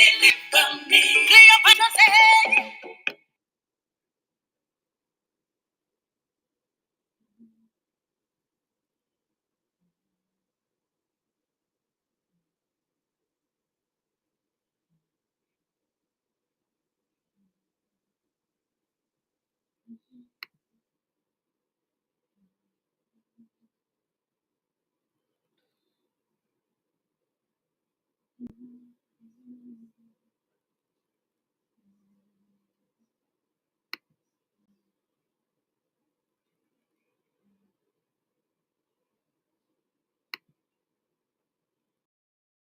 deliver me. Cleopatra said,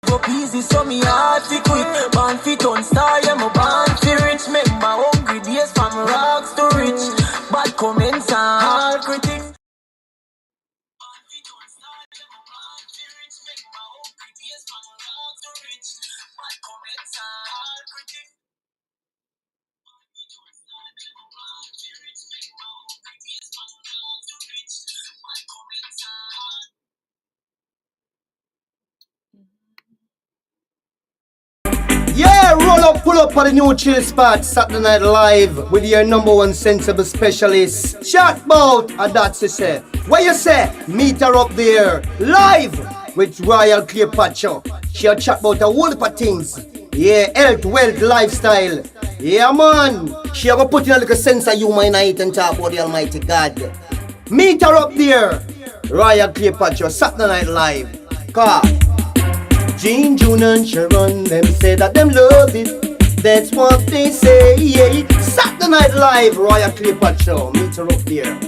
go easy, so me heart fi quick. Born fit on star, yeah, my born fi rich. Make my hungry days from rags to rich. Bad comments and hard critics. Yeah, roll up, pull up on the new chill spot, Saturday Night Live with your number one sensible specialist. Chat about, and that's it say. What you say? Meet her up there, live with Royal Cleopatra. She'll chat about a whole heap of things. Yeah, health, wealth, lifestyle. Yeah, man. She'll go put in a little sense of humor in it and talk about the Almighty God. Meet her up there, Royal Cleopatra, Saturday Night Live. Car. Gene, June and Sharon, them say that them love it. That's what they say, yeah. Saturday Night Live, Royal Cleopatra, meet her up there.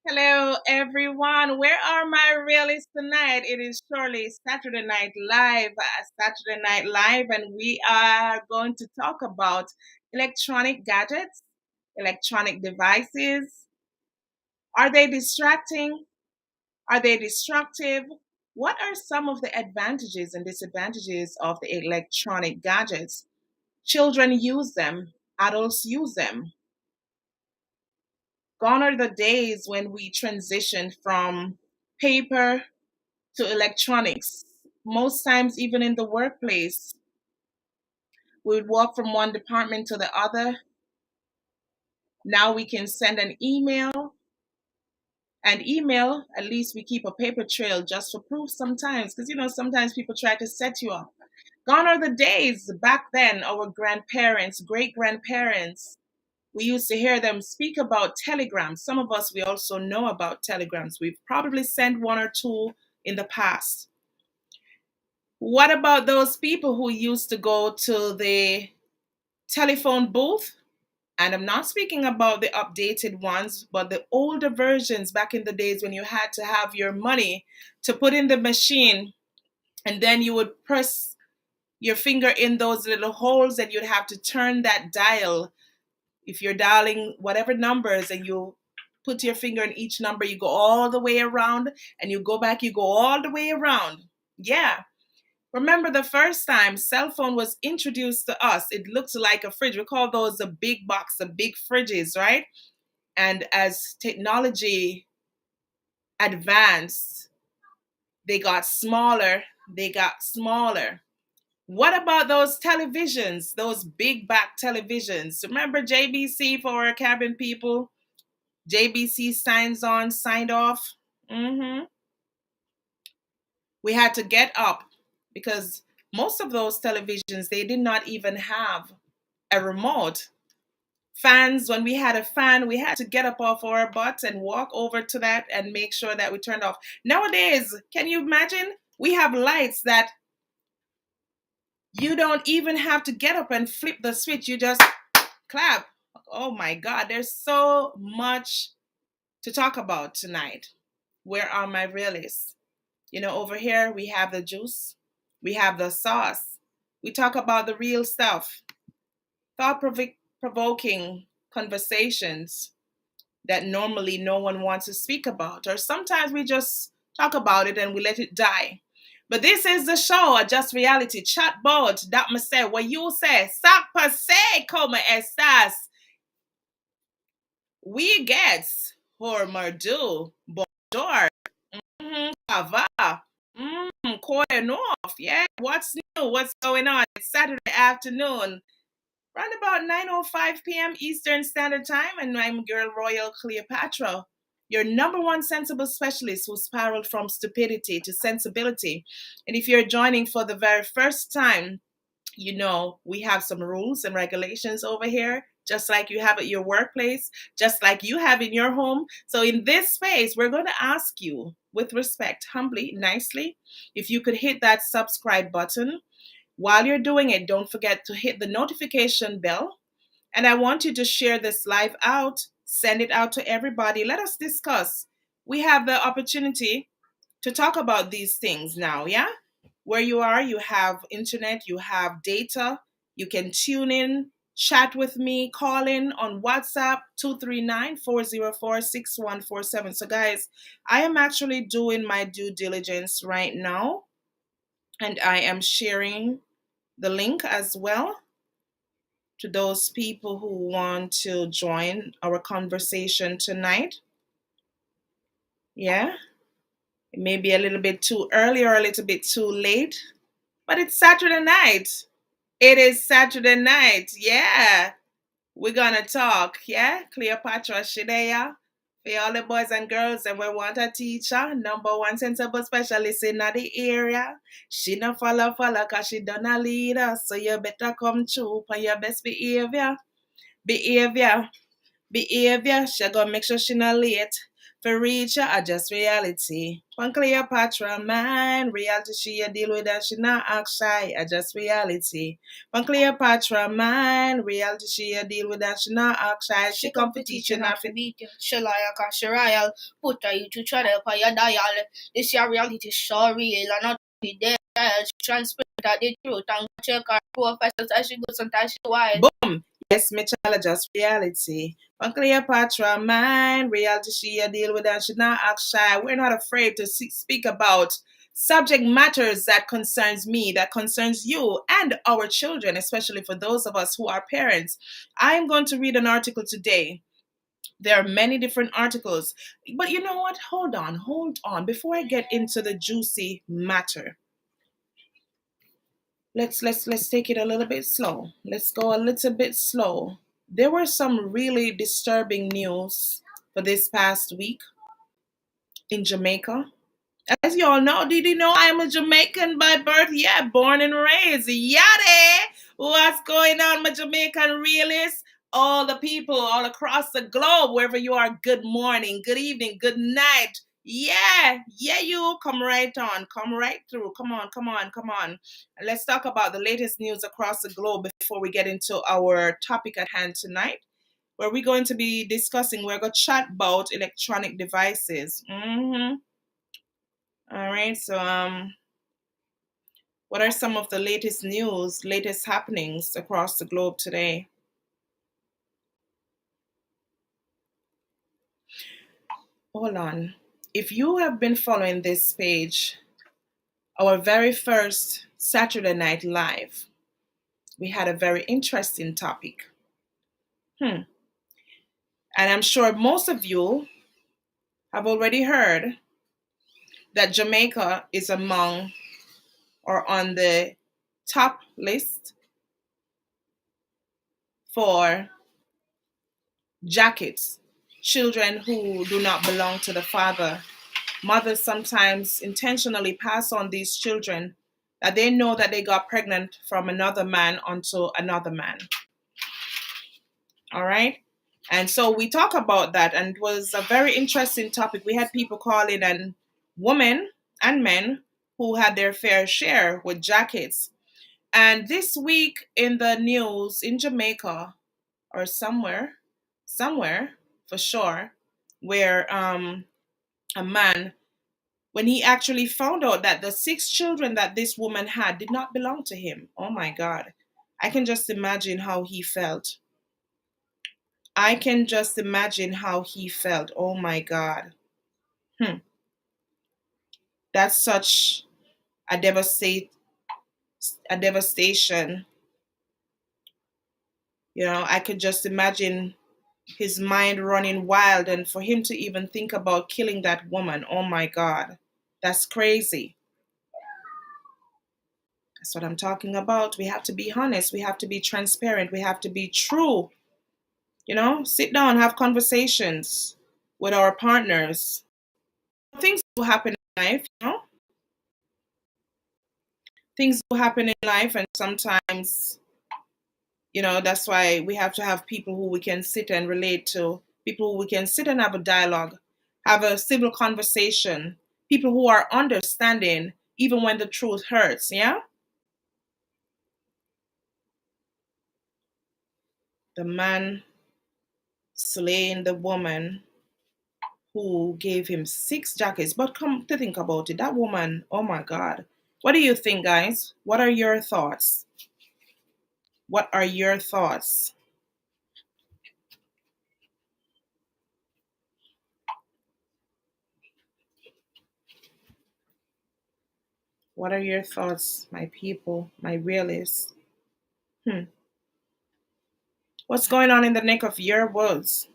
hello everyone. Where are my realists tonight? It is surely Saturday Night Live, and we are going to talk about electronic gadgets, electronic devices. Are they distracting? Are they destructive? What are some of the advantages and disadvantages of the electronic gadgets? Children use them, adults use them. Gone are the days when we transitioned from paper to electronics. Most times, even in the workplace, we would walk from one department to the other. Now we can send an email, and email, at least we keep a paper trail just for proof sometimes, because sometimes people try to set you up. Gone are the days back then, our grandparents, great grandparents, we used to hear them speak about telegrams. Some of us, we also know about telegrams. We've probably sent one or two in the past. What about those people who used to go to the telephone booth? And I'm not speaking about the updated ones, but the older versions back in the days when you had to have your money to put in the machine, and then you would press your finger in those little holes and you'd have to turn that dial. If you're dialing whatever numbers and you put your finger in each number, you go all the way around and you go back, you go all the way around. Yeah. Remember the first time cell phone was introduced to us, it looked like a fridge. We call those the big box, the big fridges, right? And as technology advanced, they got smaller, they got smaller. What about those televisions, those big back televisions? Remember JBC for our cabin people? JBC signs on, signed off. We had to get up because most of those televisions, they did not even have a remote. Fans, when we had a fan, we had to get up off our butts and walk over to that and make sure that we turned off. Nowadays, can you imagine? We have lights that you don't even have to get up and flip the switch. You just clap. Oh my God, there's so much to talk about tonight. Where are my realists? Over here we have the juice, we have the sauce. We talk about the real stuff, thought provoking conversations that normally no one wants to speak about, or sometimes we just talk about it and we let it die. But this is the show, a just reality chat board. That me say, what you say, sac passe, como estas? We get hormardu, bonjour, kava, quarter north. Yeah, what's new? what's going on? It's Saturday afternoon, around about 9:05 p.m. Eastern Standard Time, and I'm Girl Royal Cleopatra, your number one sensible specialist who spiraled from stupidity to sensibility. And if you're joining for the very first time, you know we have some rules and regulations over here, just like you have at your workplace, just like you have in your home. So in this space, we're going to ask you with respect, humbly, nicely, if you could hit that subscribe button. While you're doing it, don't forget to hit the notification bell. And I want you to share this live out, send it out to everybody. Let us discuss. We have the opportunity to talk about these things now, yeah? Where you are, you have internet, you have data, you can tune in, chat with me, call in on WhatsApp 239-404-6147. So guys, I am actually doing my due diligence right now, and I am sharing the link as well to those people who want to join our conversation tonight. Yeah, it may be a little bit too early or a little bit too late, but it's Saturday night. It is Saturday night. Yeah, we're gonna talk. Yeah, Cleopatra Shidea. For all the boys and girls, and we want a teacher, number one sensible specialist in the area. She no follow cause she done a leader. So you better come true on your best behavior. Behavior. Behavior, she gonna make sure she not late. For reach her, adjust reality. One Cleopatra mind, reality she a deal with and she not act shy, adjust reality. One Cleopatra mind, reality she a deal with and she not act shy. She come for teaching not for beat you. Shalaya Kashirayal, put you to try to pay your dial. This your reality show real and not be there. Transparent at the truth and check our professors as she goes sometimes she wild. boom. Yes, me child, just reality. One Cleopatra mind, reality she a deal with and she not act shy. We're not afraid to speak about subject matters that concerns me, that concerns you and our children, especially for those of us who are parents. I'm going to read an article today. There are many different articles, but you know what? Hold on. Before I get into the juicy matter, let's take it a little bit slow. Let's go a little bit slow. There were some really disturbing news for this past week in Jamaica. As you all know, did you know I'm a Jamaican by birth? Yeah, born and raised. Yada! What's going on, my Jamaican realists? All the people all across the globe, wherever you are, good morning, good evening, good night. Yeah, you come right on, come right through. Come on. And let's talk about the latest news across the globe before we get into our topic at hand tonight, where we're going to be discussing, we're going to chat about electronic devices. All right. So, what are some of the latest news, latest happenings across the globe today? Hold on. If you have been following this page, our very first Saturday Night Live, we had a very interesting topic. And I'm sure most of you have already heard that Jamaica is among or on the top list for jackets, children who do not belong to the father. Mothers sometimes intentionally pass on these children that they know that they got pregnant from another man onto another man. All right. And so we talk about that, and it was a very interesting topic. We had people call in, and women and men who had their fair share with jackets. And this week in the news in Jamaica or somewhere for sure, where a man, when he actually found out that the 6 children that this woman had did not belong to him. Oh my God. I can just imagine how he felt. Oh my God. That's such a devastation. You know, I could just imagine his mind running wild, and for him to even think about killing that woman. Oh my God. That's crazy. That's what I'm talking about. We have to be honest. We have to be transparent. We have to be true. Sit down, have conversations with our partners. Things do happen in life. Things do happen in life, and sometimes, that's why we have to have people who we can sit and relate to, people who we can sit and have a dialogue, have a civil conversation, people who are understanding, even when the truth hurts. Yeah. The man slaying the woman who gave him 6 jackets. But come to think about it, that woman, oh my God. What do you think, guys? What are your thoughts? What are your thoughts? What are your thoughts, my people, my realists? Hmm. What's going on in the neck of your woods?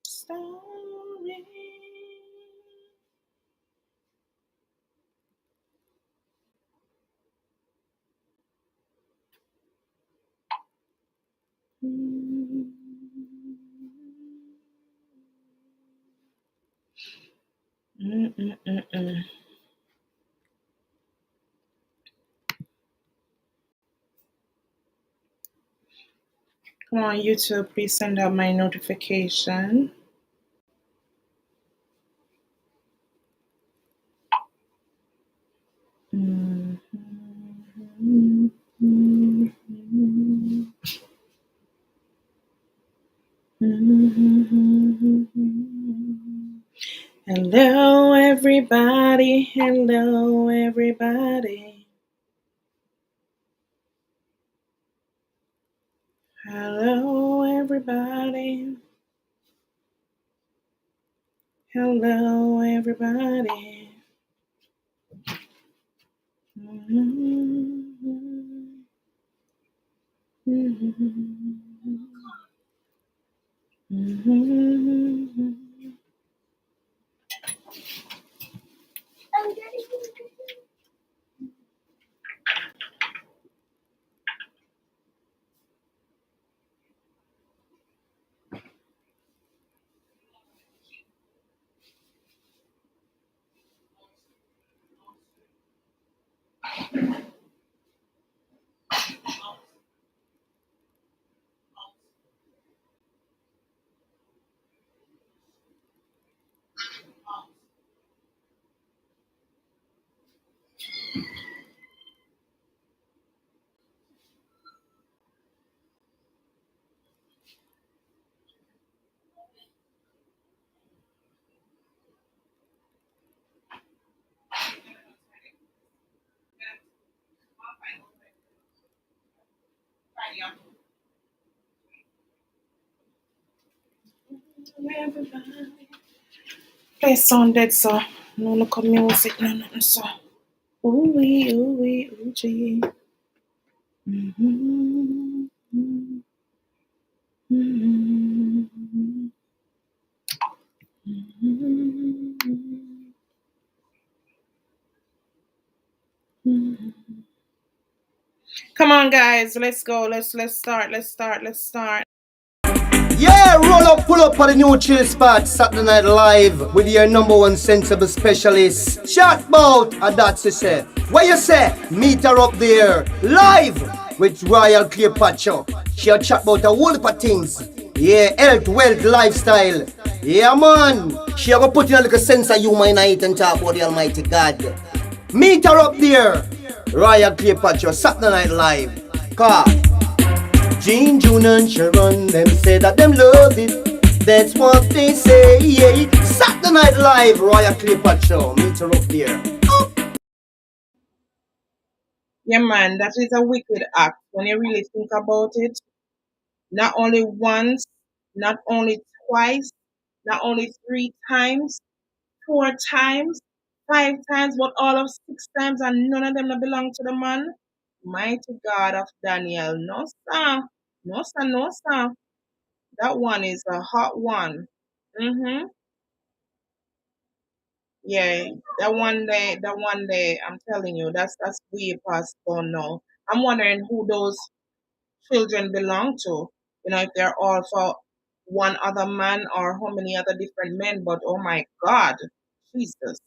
Story. Mm-mm-mm-mm. Come on, YouTube, please send out my notification. Mm-hmm. Hello, everybody. Hello, everybody. Hello, everybody. Hello, everybody. Play sounded so no look music, no nothing so. Ooh wee, ooh wee, ooh gee. Come on, guys, let's go. Let's start. Let's start. Yeah, roll up, pull up on the new chill spot, Saturday Night Live with your number one sensible specialist. Chat bout, and that's it say. What you say? Meet her up there, live with Royal Cleopatra. She'll chat about a whole heap of things. Yeah, health, wealth, lifestyle. Yeah, man. She'll go put in a little sense of humor in it and talk about the Almighty God. Meet her up there, Royal Cleopatra, Saturday Night Live. Car. Gene, June and Sharon, them say that them love it. That's what they say, yeah. Saturday Night Live, Royal Cleopatra, meet her up there. Yeah, man, that is a wicked act when you really think about it. Not only once, not only twice, not only 3 times, 4 times, 5 times, but all of 6 times, and none of them that belong to the man. Mighty God of Daniel. No, sir. No, sir. No, sir. That one is a hot one. Mm-hmm. Yeah, that one day, I'm telling you, that's way past gone now. I'm wondering who those children belong to. If they're all for one other man or how many other different men. But oh my God, Jesus,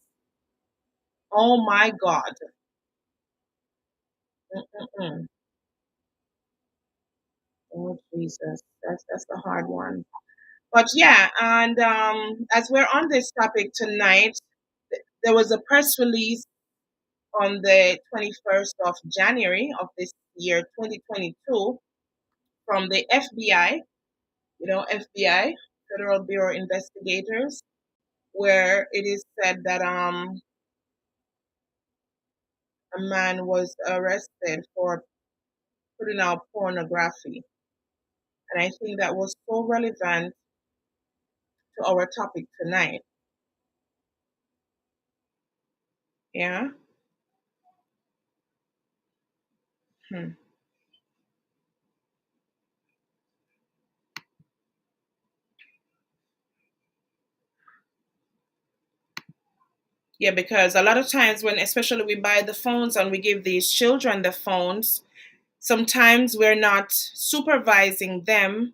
oh my God, mm-mm-mm. Oh Jesus, that's the hard one. But yeah, and as we're on this topic tonight, there was a press release on the 21st of January of this year, 2022, from the FBI, FBI, Federal Bureau Investigators, where it is said that a man was arrested for putting out pornography. And I think that was so relevant to our topic tonight. Yeah. Hmm. Yeah, because a lot of times when especially we buy the phones and we give these children the phones, sometimes we're not supervising them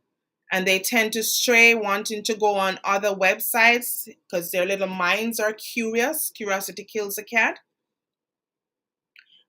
and they tend to stray wanting to go on other websites because their little minds are curious. Curiosity kills a cat,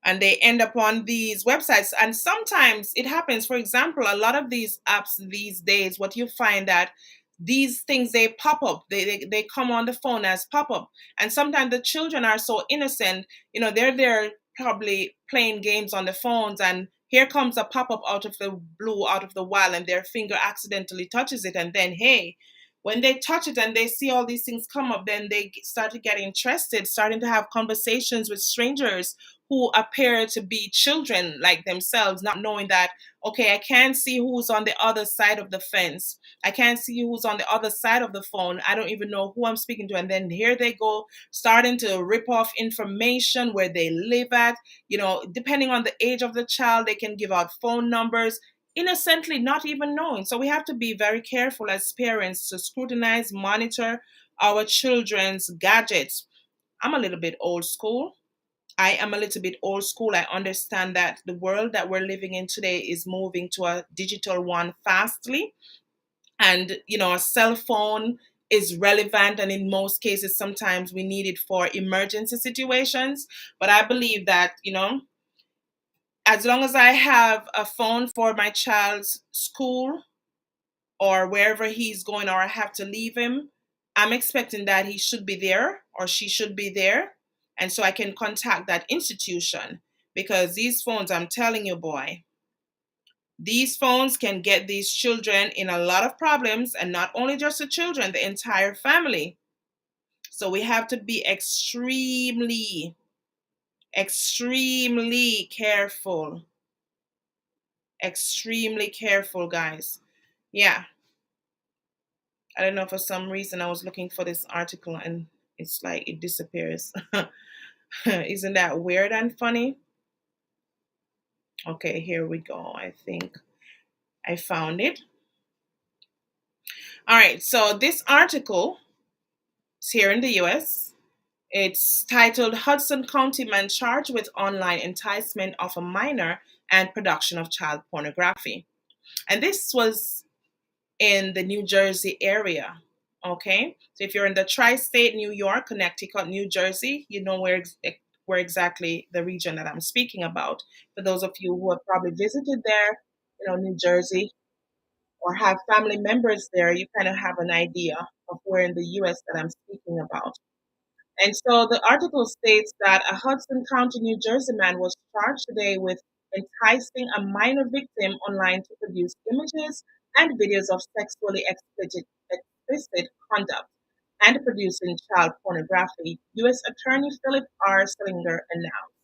and they end up on these websites. And sometimes it happens, for example, a lot of these apps these days, what you find that these things, they pop up, they come on the phone as pop up. And sometimes the children are so innocent, they're there probably playing games on the phones, and here comes a pop up out of the blue, out of the wild, and their finger accidentally touches it, and then hey, when they touch it and they see all these things come up, then they start to get interested, starting to have conversations with strangers who appear to be children like themselves, not knowing that, okay, I can't see who's on the other side of the fence. I can't see who's on the other side of the phone. I don't even know who I'm speaking to. And then here they go, starting to rip off information, where they live at. Depending on the age of the child, they can give out phone numbers, innocently, not even knowing. So we have to be very careful as parents to scrutinize, monitor our children's gadgets. I'm a little bit old school. I am a little bit old school. I understand that the world that we're living in today is moving to a digital one fastly. And, a cell phone is relevant. And in most cases, sometimes we need it for emergency situations. But I believe that, as long as I have a phone for my child's school or wherever he's going, or I have to leave him, I'm expecting that he should be there or she should be there. And so I can contact that institution, because these phones, I'm telling you, boy, these phones can get these children in a lot of problems, and not only just the children, the entire family. So we have to be extremely, extremely careful. Extremely careful, guys. Yeah. I don't know, for some reason I was looking for this article and it's like it disappears. Isn't that weird and funny? Okay, here we go. I think I found it. All right, so this article is here in the US. It's titled Hudson County Man Charged with Online Enticement of a Minor and Production of Child Pornography. And this was in the New Jersey area. Okay, so if you're in the tri-state, New York, Connecticut, New Jersey, you know where exactly the region that I'm speaking about. For those of you who have probably visited there, New Jersey, or have family members there, you kind of have an idea of where in the U.S. that I'm speaking about. And so the article states that a Hudson County, New Jersey man was charged today with enticing a minor victim online to produce images and videos of sexually explicit conduct and producing child pornography, U.S. Attorney Philip R. Slinger announced.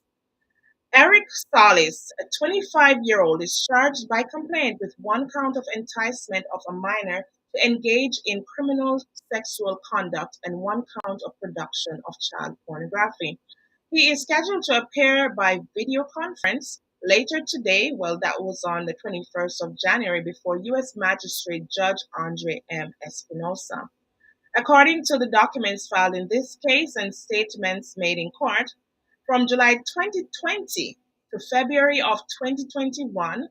Eric Solis, a 25-year-old, is charged by complaint with one count of enticement of a minor to engage in criminal sexual conduct and one count of production of child pornography. He is scheduled to appear by video conference later today. Well, that was on the 21st of January before U.S. Magistrate Judge Andre M. Espinosa. According to the documents filed in this case and statements made in court, from July 2020 to February of 2021,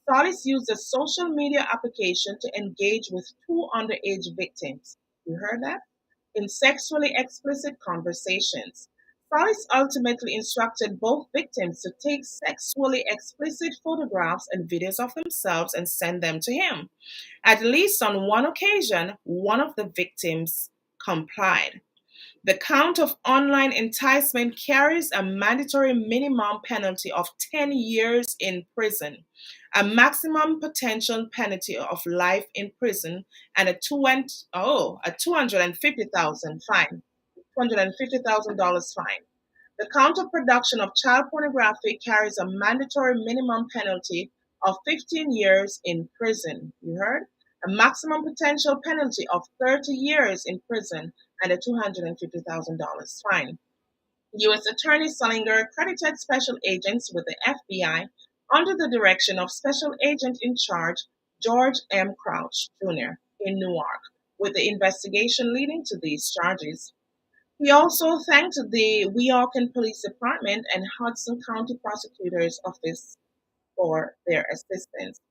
Solis used a social media application to engage with two underage victims. You heard that? In sexually explicit conversations. Solis ultimately instructed both victims to take sexually explicit photographs and videos of themselves and send them to him. At least on one occasion, one of the victims complied. The count of online enticement carries a mandatory minimum penalty of 10 years in prison, a maximum potential penalty of life in prison, and a 250,000 fine, $250,000 fine. The count of production of child pornography carries a mandatory minimum penalty of 15 years in prison. You heard? A maximum potential penalty of 30 years in prison and a $250,000 fine. U.S. Attorney Sullinger credited special agents with the FBI under the direction of Special Agent in Charge George M. Crouch, Jr. in Newark, with the investigation leading to these charges. He also thanked the Weehawken Police Department and Hudson County Prosecutor's Office for their assistance.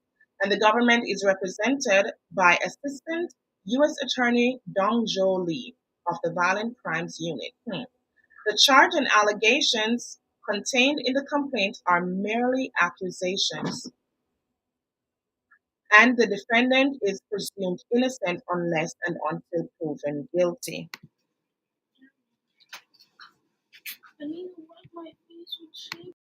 And the government is represented by Assistant U.S. Attorney Dong Jo Lee of the Violent Crimes Unit. The charge and allegations contained in the complaint are merely accusations, and the defendant is presumed innocent unless and until proven guilty. I need to wipe my face with shit.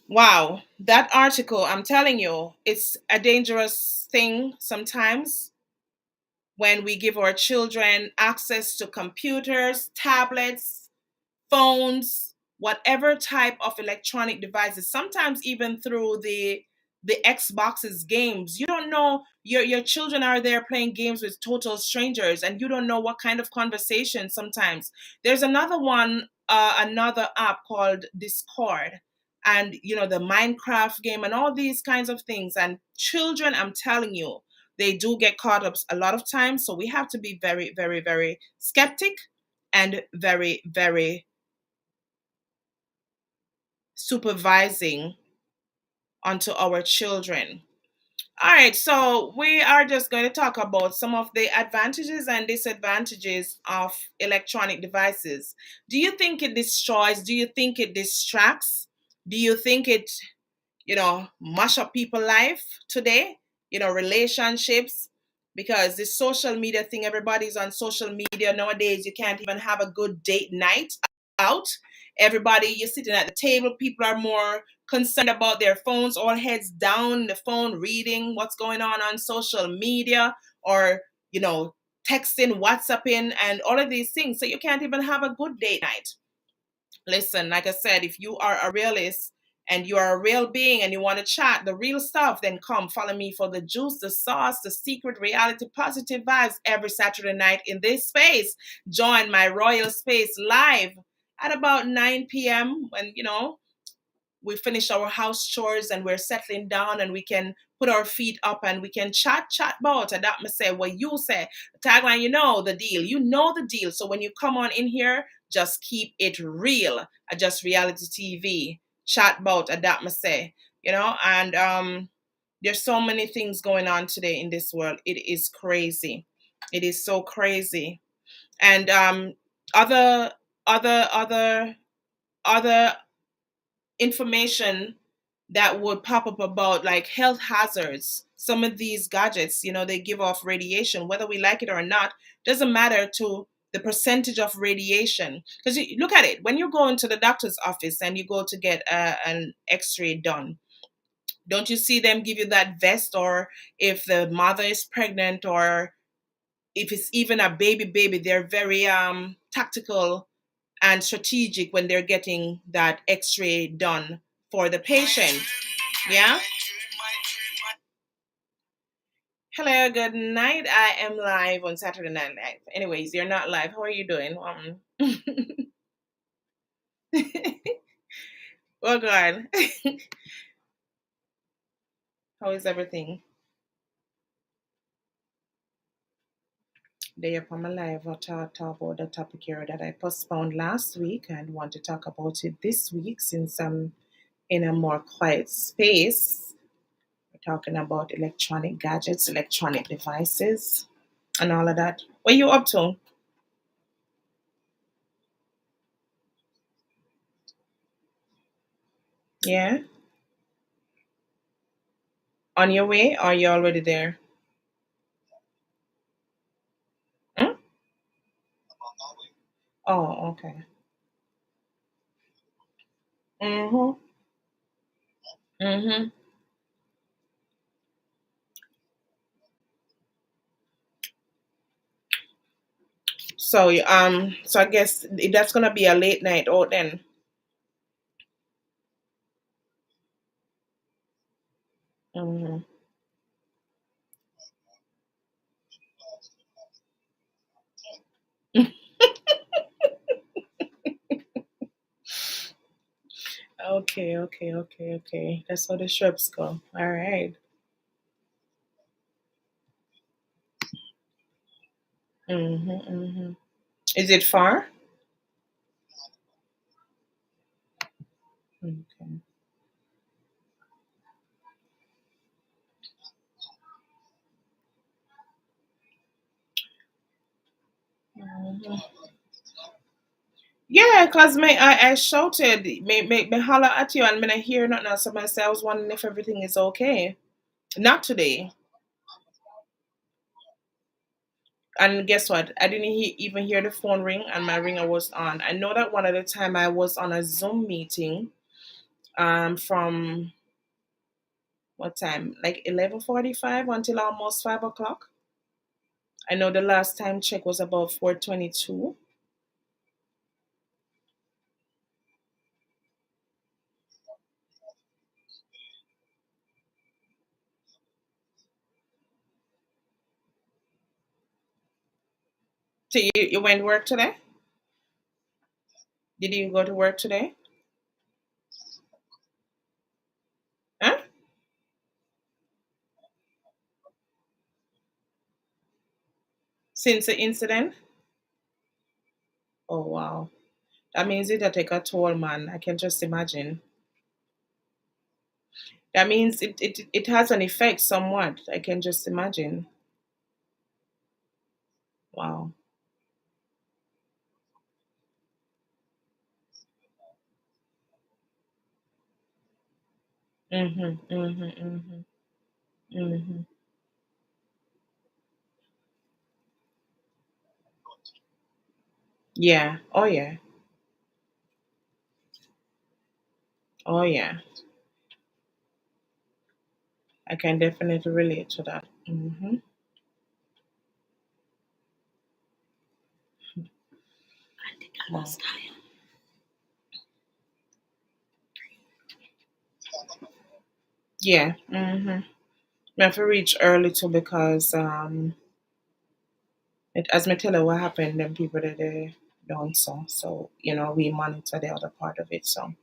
Wow, that article, I'm telling you, it's a dangerous thing sometimes when we give our children access to computers, tablets, phones, whatever type of electronic devices, sometimes even through the Xbox's games. You don't know, your children are there playing games with total strangers and you don't know what kind of conversation sometimes. There's another one, another app called Discord, and the Minecraft game and all these kinds of things, and children, I'm telling you, they do get caught up a lot of times. So we have to be very, very, very skeptic and very, very supervising onto our children. All right, so we are just going to talk about some of the advantages and disadvantages of electronic devices. Do you think it destroys? Do you think it distracts? Do you think it, mash up people's life today? Relationships, because this social media thing, everybody's on social media nowadays. You can't even have a good date night out. Everybody, you're sitting at the table, people are more concerned about their phones, all heads down the phone, reading what's going on social media, or texting, WhatsApping, and all of these things. So you can't even have a good date night. Listen, like I said, if you are a realist and you are a real being and you want to chat the real stuff, then come follow me for the juice, the sauce, the secret reality, positive vibes every Saturday night in this space. Join my royal space live at about 9 p.m. when, we finish our house chores and we're settling down and we can put our feet up and we can chat about it. That me say what you say. Tagline, the deal. So when you come on in here, just keep it real. Just reality TV. Chat about that me say. and there's so many things going on today in this world. It is crazy. It is so crazy. And other other other other information that would pop up about like health hazards. Some of these gadgets, they give off radiation, whether we like it or not. Doesn't matter to the percentage of radiation. Because you look at it, when you go into the doctor's office and you go to get an X-ray done, don't you see them give you that vest? Or if the mother is pregnant, or if it's even a baby, they're very tactical and strategic when they're getting that X-ray done for the patient. Yeah. Hello, good night. I am live on Saturday Night Live. Anyways, you're not live. How are you doing? Well, God. How is everything? Day upon my live, I talk about the topic here that I postponed last week and want to talk about it this week since I'm in a more quiet space. We're talking about electronic gadgets, electronic devices, and all of that. What are you up to? Yeah? On your way, or you already there? Hmm? Oh, okay. Mm-hmm. Mm-hmm. So I guess that's gonna be a late night out then. Mm-hmm. Okay, okay, okay, okay. That's how the trips go. All right. Mm-hmm, mm-hmm. Is it far? Okay. Mhm. Yeah, cause I shouted, me holler at you, and when I hear nothing else, I was wondering if everything is okay. Not today. And guess what? I didn't even hear the phone ring, and my ringer was on. I know that one at a time I was on a Zoom meeting, from what time? Like 11:45 until almost 5 o'clock. I know the last time check was about 4:22. So you went to work today? Did you go to work today? Huh? Since the incident? Oh wow. That means it'll take a toll, man. I can just imagine. That means it has an effect somewhat. I can just imagine. Wow. Mhm. Mhm. Mhm. Mhm. Yeah. Oh yeah. Oh yeah. I can definitely relate to that. Mhm. Wow. Yeah. Mhm. I have to reach early too because as me tell you what happened, them people that they don't so we monitor the other part of it. So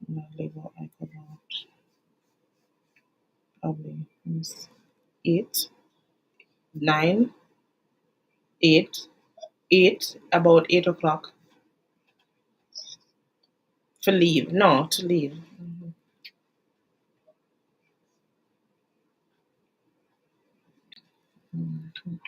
I'm gonna leave out like about probably 8, 9, 8, 8, about 8 o'clock. To leave. No, to leave. Mhm.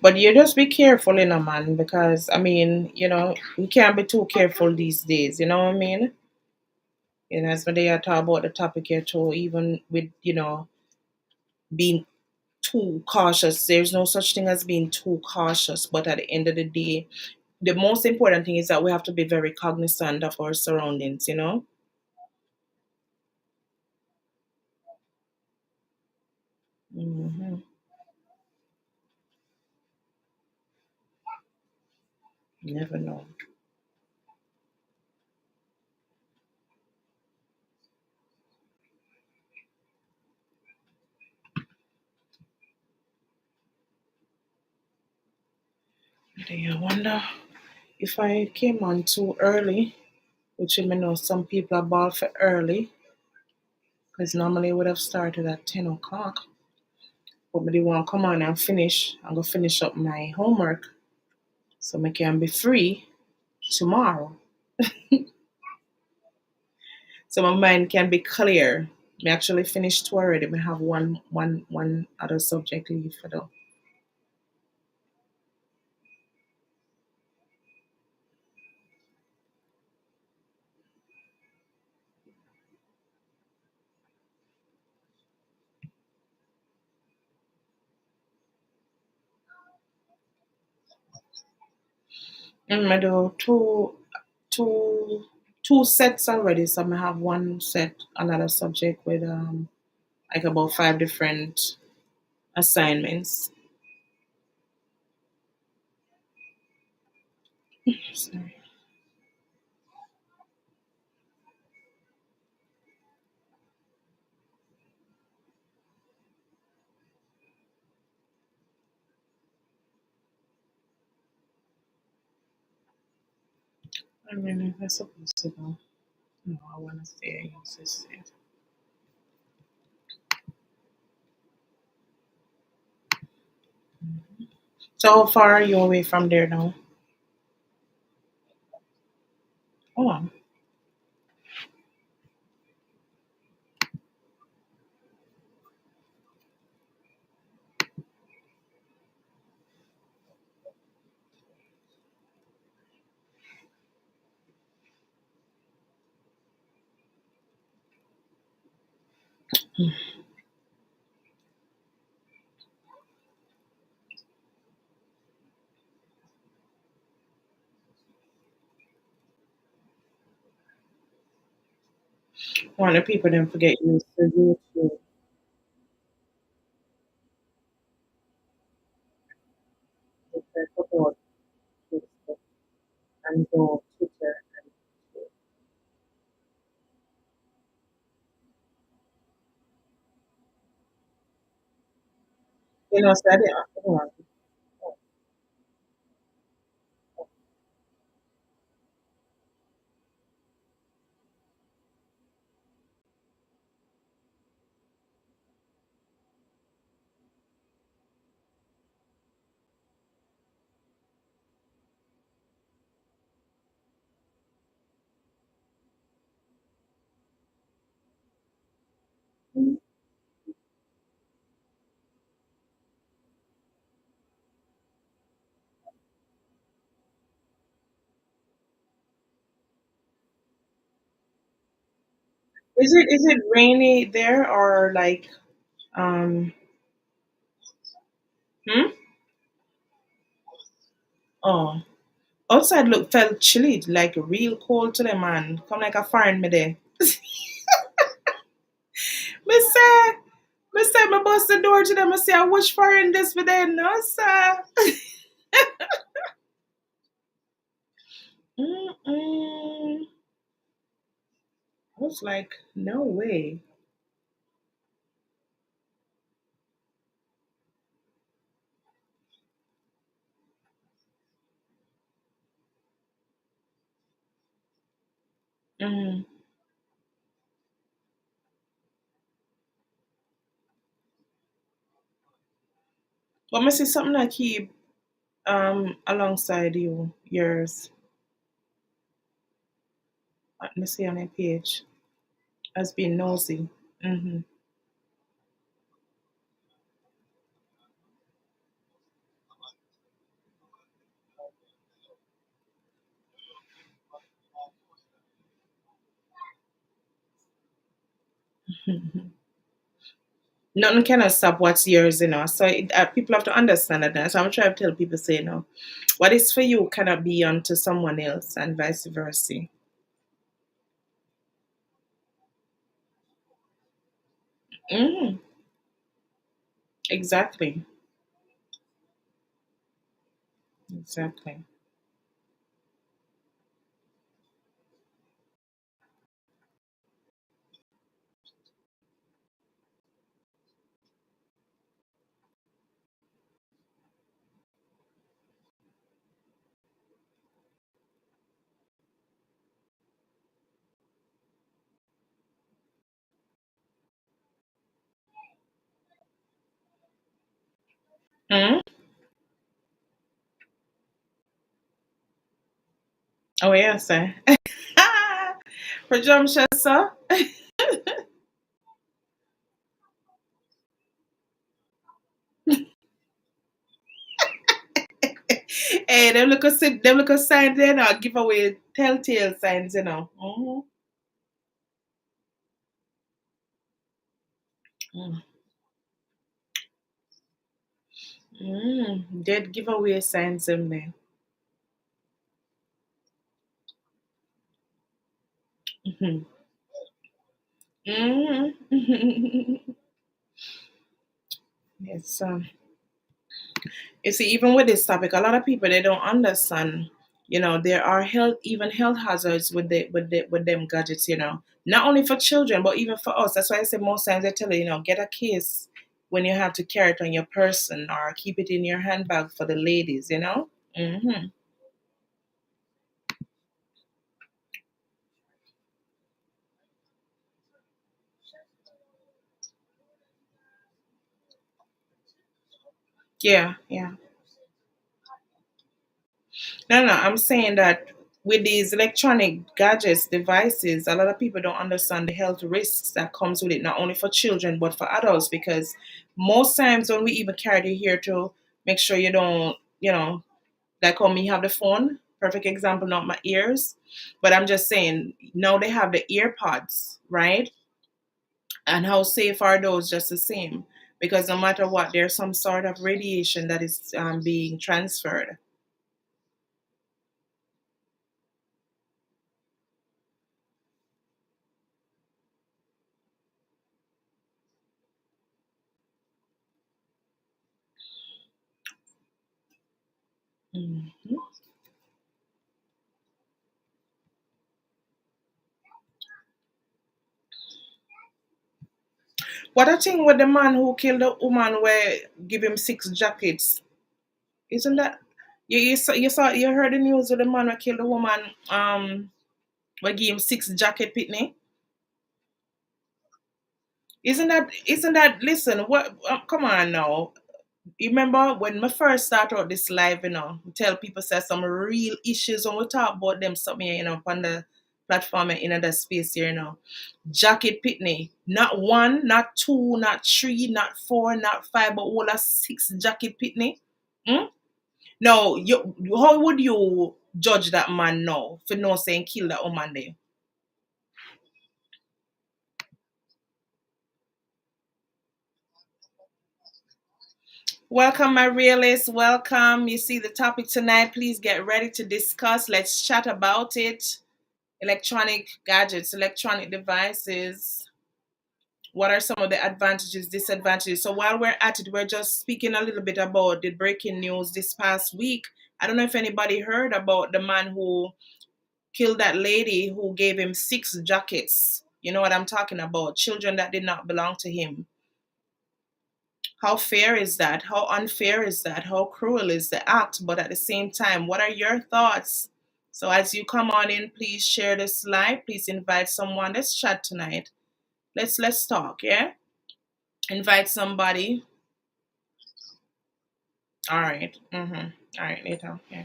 But you just be careful, man, because I mean, we can't be too careful these days. You know what I mean? As when they are talk about the topic here too, even with being too cautious. There's no such thing as being too cautious. But at the end of the day, the most important thing is that we have to be very cognizant of our surroundings. Hmm. You never know. Do you wonder if I came on too early, which you may know some people are ball for early, because normally I would have started at 10 o'clock. But they want to come on and finish. I'm going to finish up my homework so I can be free tomorrow. So my mind can be clear. I actually finished two already. I have one other subject leave for the. I do two two sets already. So I have one set, another subject with like about five different assignments. Sorry. I mean, if I'm supposed to go, no, I want to stay consistent. So how far are you away from there now? Oh, one of the people didn't forget you. So you to support Facebook and go Twitter. So I didn't. Is it rainy there or like um hmm? Oh, outside look felt chilly, like real cold to the man. Come like a foreign me there. Me say, me bust the door to them. I say, I wish foreign this for them, no sir. Mm-mm. I was like, no way. Mm. But me see something I keep alongside you yours. Let me see on a page as being nosy. Mm-hmm. Nothing cannot stop what's yours, So people have to understand that. So I'm trying to tell people, say, what is for you cannot be unto someone else, and vice versa. Mm, exactly, exactly. Mm? Oh yes, sir. Presumption, sir. Hey, them look a signs, give away telltale signs. Mm. Dead giveaway signs them there. Mm-hmm. Mm-hmm. Yes. You see, even with this topic, a lot of people they don't understand. There are health hazards with them gadgets. Not only for children, but even for us. That's why I say most times they tell you, get a case when you have to carry it on your person or keep it in your handbag for the ladies. Mm-hmm. Yeah, yeah. No, no, I'm saying that with these electronic gadgets, devices, a lot of people don't understand the health risks that comes with it, not only for children but for adults. Because most times when we even carry it here to make sure you don't, like how me have the phone. Perfect example, not my ears, but I'm just saying now they have the ear pods, right? And how safe are those? Just the same, because no matter what, there's some sort of radiation that is being transferred. Mhm. What a thing with the man who killed the woman where give him 6 jackets? Isn't that you heard the news with the man who killed the woman where give him 6 jacket pitney? Isn't that listen, what come on now. You remember when we first start out this live, we tell people say some real issues when we talk about them something here, on the platform and in the space here, Jacket Pitney. Not one, not two, not three, not four, not five, but all a 6 jacket Pitney. Hmm? Now, how would you judge that man now for no saying kill that woman there? Welcome, my realists. Welcome. You see the topic tonight. Please get ready to discuss. Let's chat about it. Electronic gadgets, electronic devices. What are some of the advantages, disadvantages? So while we're at it, we're just speaking a little bit about the breaking news this past week. I don't know if anybody heard about the man who killed that lady who gave him 6 jackets. You know what I'm talking about? Children that did not belong to him. How fair is that? How unfair is that? How cruel is the act? But at the same time, what are your thoughts? So as you come on in, please share this live. Please invite someone. Let's chat tonight. Let's talk, yeah? Invite somebody. All right. Mm-hmm. All right, later. Yeah.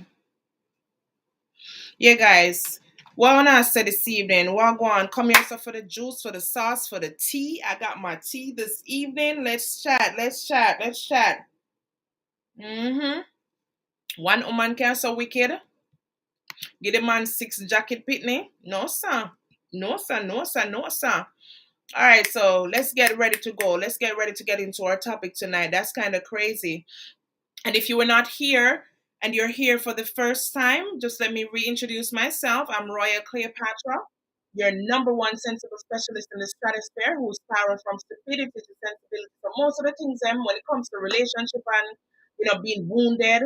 Yeah, guys. What I wanna say this evening, what go on? Come here so for the juice, for the sauce, for the tea. I got my tea this evening. Let's chat. Let's chat. Let's chat. Mm-hmm. One woman can so wicked. Give the man six jacket pitney. No, sir. No, sir. No, sir. No, sir. All right, so let's get ready to go. Let's get ready to get into our topic tonight. That's kind of crazy. And if you were not here and you're here for the first time, just let me reintroduce myself. I'm Royal Cleopatra, your number one sensible specialist in the stratosphere who spiral from stupidity to sensibility. So most of the things when it comes to relationship and being wounded,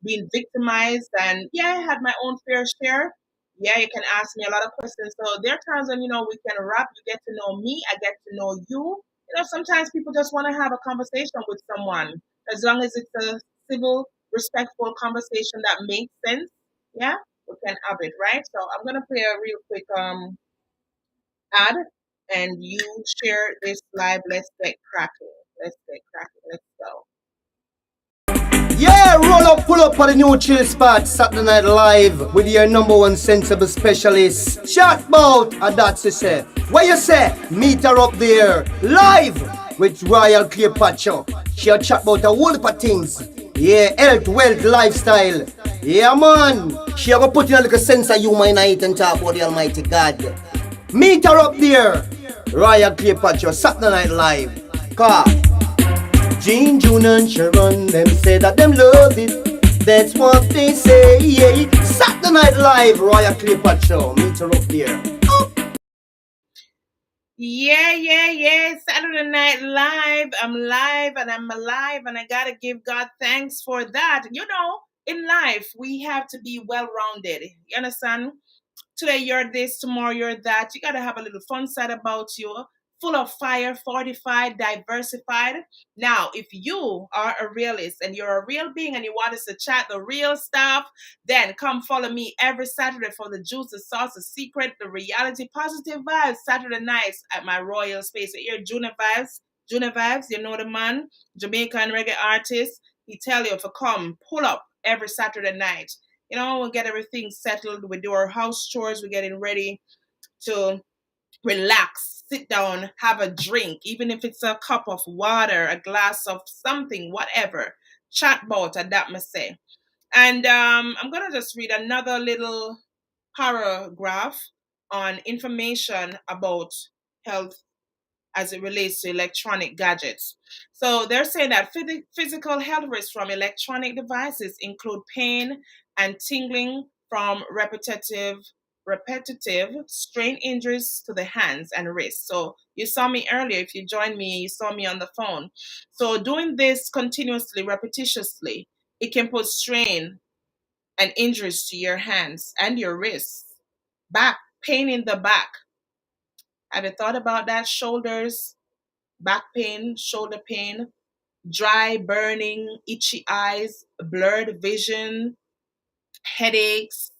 being victimized, and yeah, I had my own fair share. Yeah, you can ask me a lot of questions. So there are times when we can rap, you get to know me, I get to know you. Sometimes people just want to have a conversation with someone as long as it's a civil, respectful conversation that makes sense. Yeah, we can have it, right? So I'm gonna play a real quick ad, and you share this live. Let's get cracking. Let's get cracking. Let's go. Yeah, roll up, pull up on the new chill spot, Saturday Night Live with your number one sensible specialist. Chat bout, and that's it say. What you say? Meet her up there, live with Royal Cleopatra. She'll chat about a whole heap of things. Yeah, health, wealth, lifestyle. Yeah, man. She'll go put in a little sense of humor in it and talk about the Almighty God. Meet her up there, Royal Cleopatra, Saturday Night Live. Car. Gene, June, and Sharon, them say that them love it. That's what they say, yeah. Saturday Night Live, Royal Cleopatra, meet her up there. Yeah, yeah, yeah. Saturday Night Live. I'm live and I'm alive, and I gotta give God thanks for that. In life, we have to be well rounded. You understand? Today you're this, tomorrow you're that. You gotta have a little fun side about you, full of fire, fortified, diversified. Now, if you are a realist and you're a real being and you want us to chat the real stuff, then come follow me every Saturday for the juice, the sauce, the secret, the reality, positive vibes. Saturday nights at my royal space. So here, Junior Vibes. Junior Vibes, you know the man, Jamaican reggae artist. He tell you to come, pull up every Saturday night. We'll get everything settled. We do our house chores. We're getting ready to relax, sit down, have a drink, even if it's a cup of water, a glass of something, whatever. Chat about it, that must say. And I'm going to just read another little paragraph on information about health as it relates to electronic gadgets. So they're saying that physical health risks from electronic devices include pain and tingling from repetitive strain injuries to the hands and wrists. So you saw me earlier. If you joined me, you saw me on the phone. So doing this continuously, repetitiously, it can put strain and injuries to your hands and your wrists. Back, pain in the back. Have you thought about that? Shoulders, back pain, shoulder pain, dry, burning, itchy eyes, blurred vision, headaches,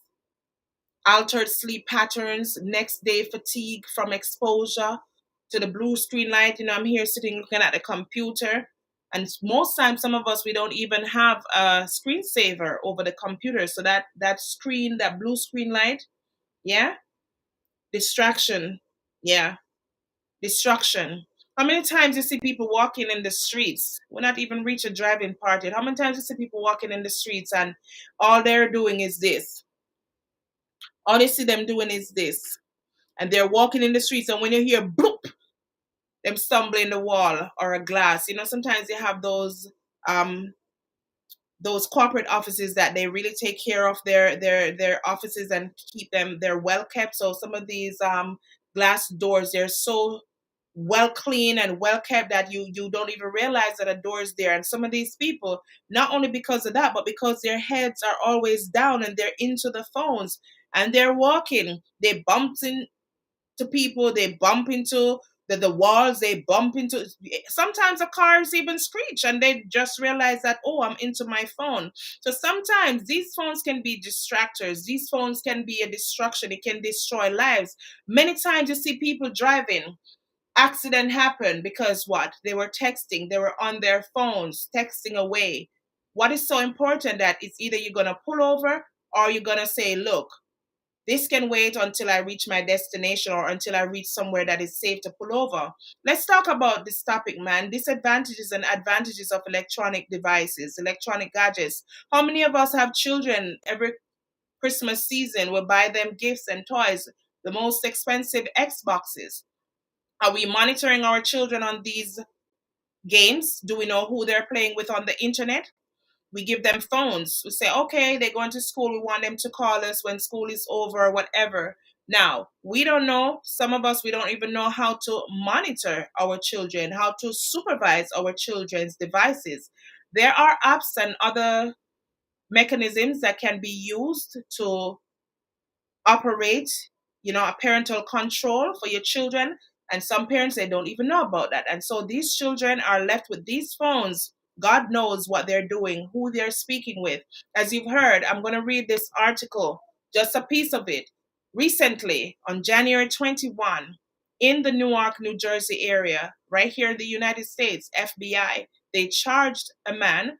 altered sleep patterns, next day fatigue from exposure to the blue screen light. I'm here sitting looking at the computer. And most times, some of us, we don't even have a screensaver over the computer. So that screen, that blue screen light, yeah, distraction, yeah, destruction. How many times you see people walking in the streets? We're not even reached a driving part yet. How many times you see people walking in the streets and all they're doing is this? All they see them doing is this. And they're walking in the streets, and when you hear bloop, them stumbling the wall or a glass. Sometimes they have those corporate offices that they really take care of their offices and keep them, they're well kept. So some of these glass doors, they're so well clean and well kept that you don't even realize that a door is there. And some of these people, not only because of that, but because their heads are always down and they're into the phones and they're walking, they bump into people, they bump into the walls, they bump into, sometimes the cars even screech and they just realize that, oh, I'm into my phone. So sometimes these phones can be distractors, these phones can be a destruction, it can destroy lives. Many times you see people driving, accident happened because what? They were texting, they were on their phones texting away. what is so important that it's either you're going to pull over or you're going to say, look, this can wait until I reach my destination or until I reach somewhere that is safe to pull over. Let's talk about this topic, man. Disadvantages and advantages of electronic devices, electronic gadgets. How many of us have children every Christmas season? We buy them gifts and toys, the most expensive Xboxes. Are we monitoring our children on these games? Do we know who they're playing with on the internet? We give them phones. We say, okay, they're going to school. We want them to call us when school is over or whatever. Now, we don't know, some of us, we don't even know how to monitor our children, how to supervise our children's devices. There are apps and other mechanisms that can be used to operate, a parental control for your children. And some parents, they don't even know about that. And so these children are left with these phones. God knows what they're doing, who they're speaking with. As you've heard, I'm going to read this article, just a piece of it. Recently, on January 21, in the Newark, New Jersey area, right here in the United States, FBI, they charged a man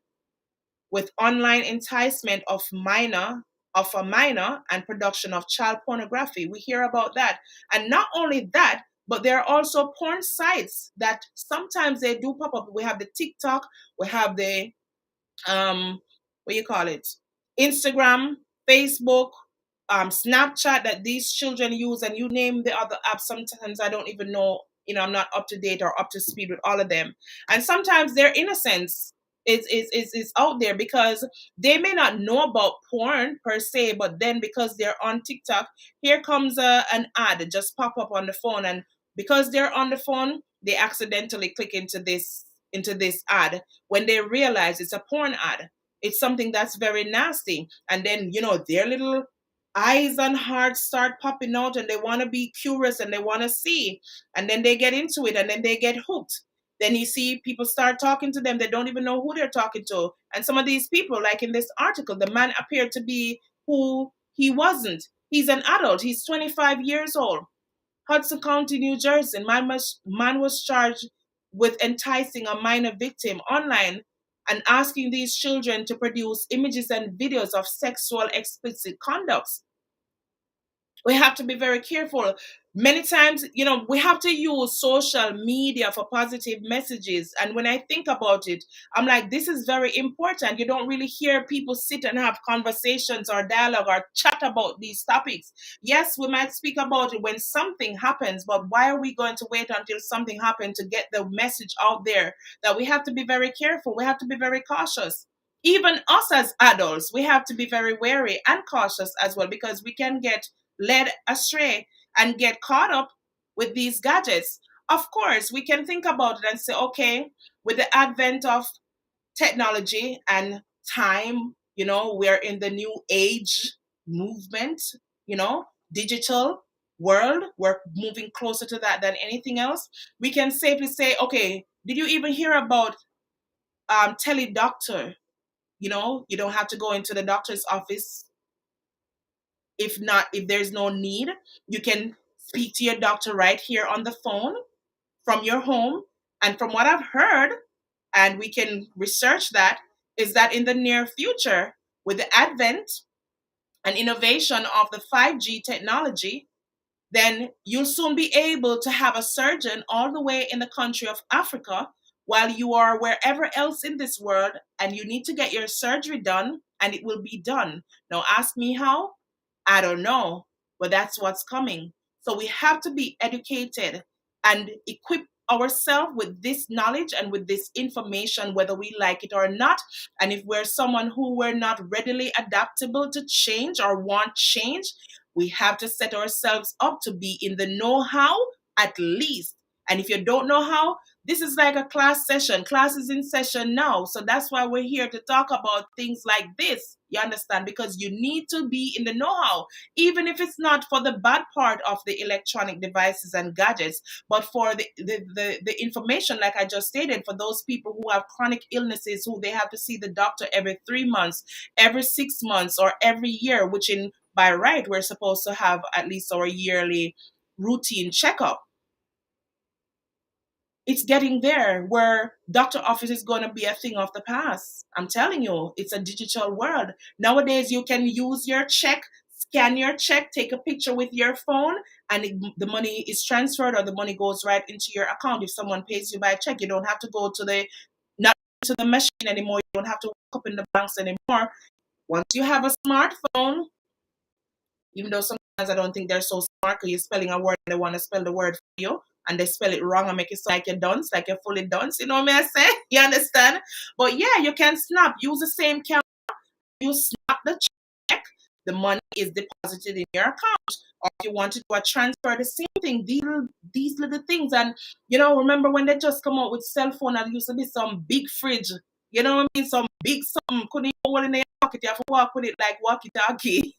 with online enticement of a minor and production of child pornography. We hear about that. And not only that, but there are also porn sites that sometimes they do pop up. We have the TikTok, we have the what you call it, Instagram, Facebook, Snapchat that these children use, and you name the other apps. Sometimes I don't even know, I'm not up to date or up to speed with all of them. And sometimes their innocence is out there because they may not know about porn per se, but then because they're on TikTok, here comes an ad that just pop up on the phone, and because they're on the phone, they accidentally click into this ad when they realize it's a porn ad. It's something that's very nasty. And then, their little eyes and hearts start popping out and they want to be curious and they want to see. And then they get into it and then they get hooked. Then you see people start talking to them. They don't even know who they're talking to. And some of these people, like in this article, the man appeared to be who he wasn't. He's an adult. He's 25 years old. Hudson County, New Jersey, man was charged with enticing a minor victim online and asking these children to produce images and videos of sexual explicit conducts. We have to be very careful. Many times, we have to use social media for positive messages. And when I think about it, I'm like, this is very important. You don't really hear people sit and have conversations or dialogue or chat about these topics. Yes, we might speak about it when something happens, but why are we going to wait until something happens to get the message out there that we have to be very careful? We have to be very cautious. Even us as adults, we have to be very wary and cautious as well, because we can get led astray and get caught up with these gadgets. Of course, we can think about it and say, okay, with the advent of technology and time, we're in the new age movement, digital world. We're moving closer to that than anything else. We can safely say, okay, did you even hear about teledoctor? You don't have to go into the doctor's office. If there's no need, you can speak to your doctor right here on the phone from your home. And from what I've heard, and we can research that, is that in the near future, with the advent and innovation of the 5G technology, then you'll soon be able to have a surgeon all the way in the country of Africa while you are wherever else in this world, and you need to get your surgery done, and it will be done. Now, ask me how. I don't know, but that's what's coming. So we have to be educated and equip ourselves with this knowledge and with this information, whether we like it or not. And if we're someone who we're not readily adaptable to change or want change, we have to set ourselves up to be in the know-how at least. And if you don't know how, this is like a class session. Class is in session now. So that's why we're here to talk about things like this. You understand? Because you need to be in the know-how, even if it's not for the bad part of the electronic devices and gadgets, but for the information, like I just stated, for those people who have chronic illnesses, who they have to see the doctor every 3 months, every 6 months, or every year, which by right, we're supposed to have at least our yearly routine checkup. It's getting there where doctor office is going to be a thing of the past. I'm telling you, it's a digital world. Nowadays, you can use your check, scan your check, take a picture with your phone, and the money is transferred or the money goes right into your account. If someone pays you by check, you don't have to go to not to the machine anymore. You don't have to walk up in the banks anymore. Once you have a smartphone, even though sometimes I don't think they're so smart because you're spelling a word and they want to spell the word for you and they spell it wrong and make it sound like you're dunce, like you're fully dunce. You know what I say? You understand? But yeah, you can snap. Use the same camera. You snap the check. The money is deposited in your account. Or if you want to do a transfer, the same thing. These little things. And, remember when they just come out with cell phone and used to be some big fridge. You know what I mean? Some big something. Couldn't even hold in your pocket. You have to walk with it like walkie-talkie.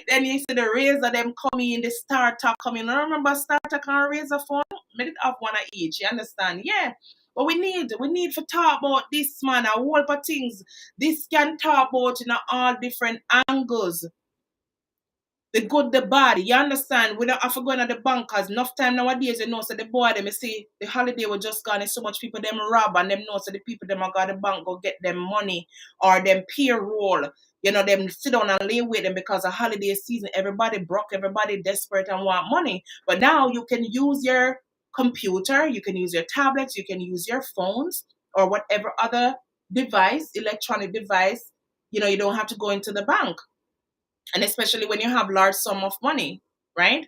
Then you see the razor them coming in, the starter coming. I remember starter can razor phone. Made it have one of each. You understand? Yeah. But we need to talk about this, man. A whole lot of things. This can talk about in all different angles. The good, the bad. You understand? We don't have to go into the bank because enough time nowadays, so the boy them, you see, the holiday was just gone and so much people them rob and them know so the people them are got the bank go get them money or them payroll. Them sit down and lay with them because of holiday season. Everybody broke, everybody desperate and want money. But now you can use your computer, you can use your tablets, you can use your phones or whatever other device, electronic device. You don't have to go into the bank. And especially when you have large sum of money, right?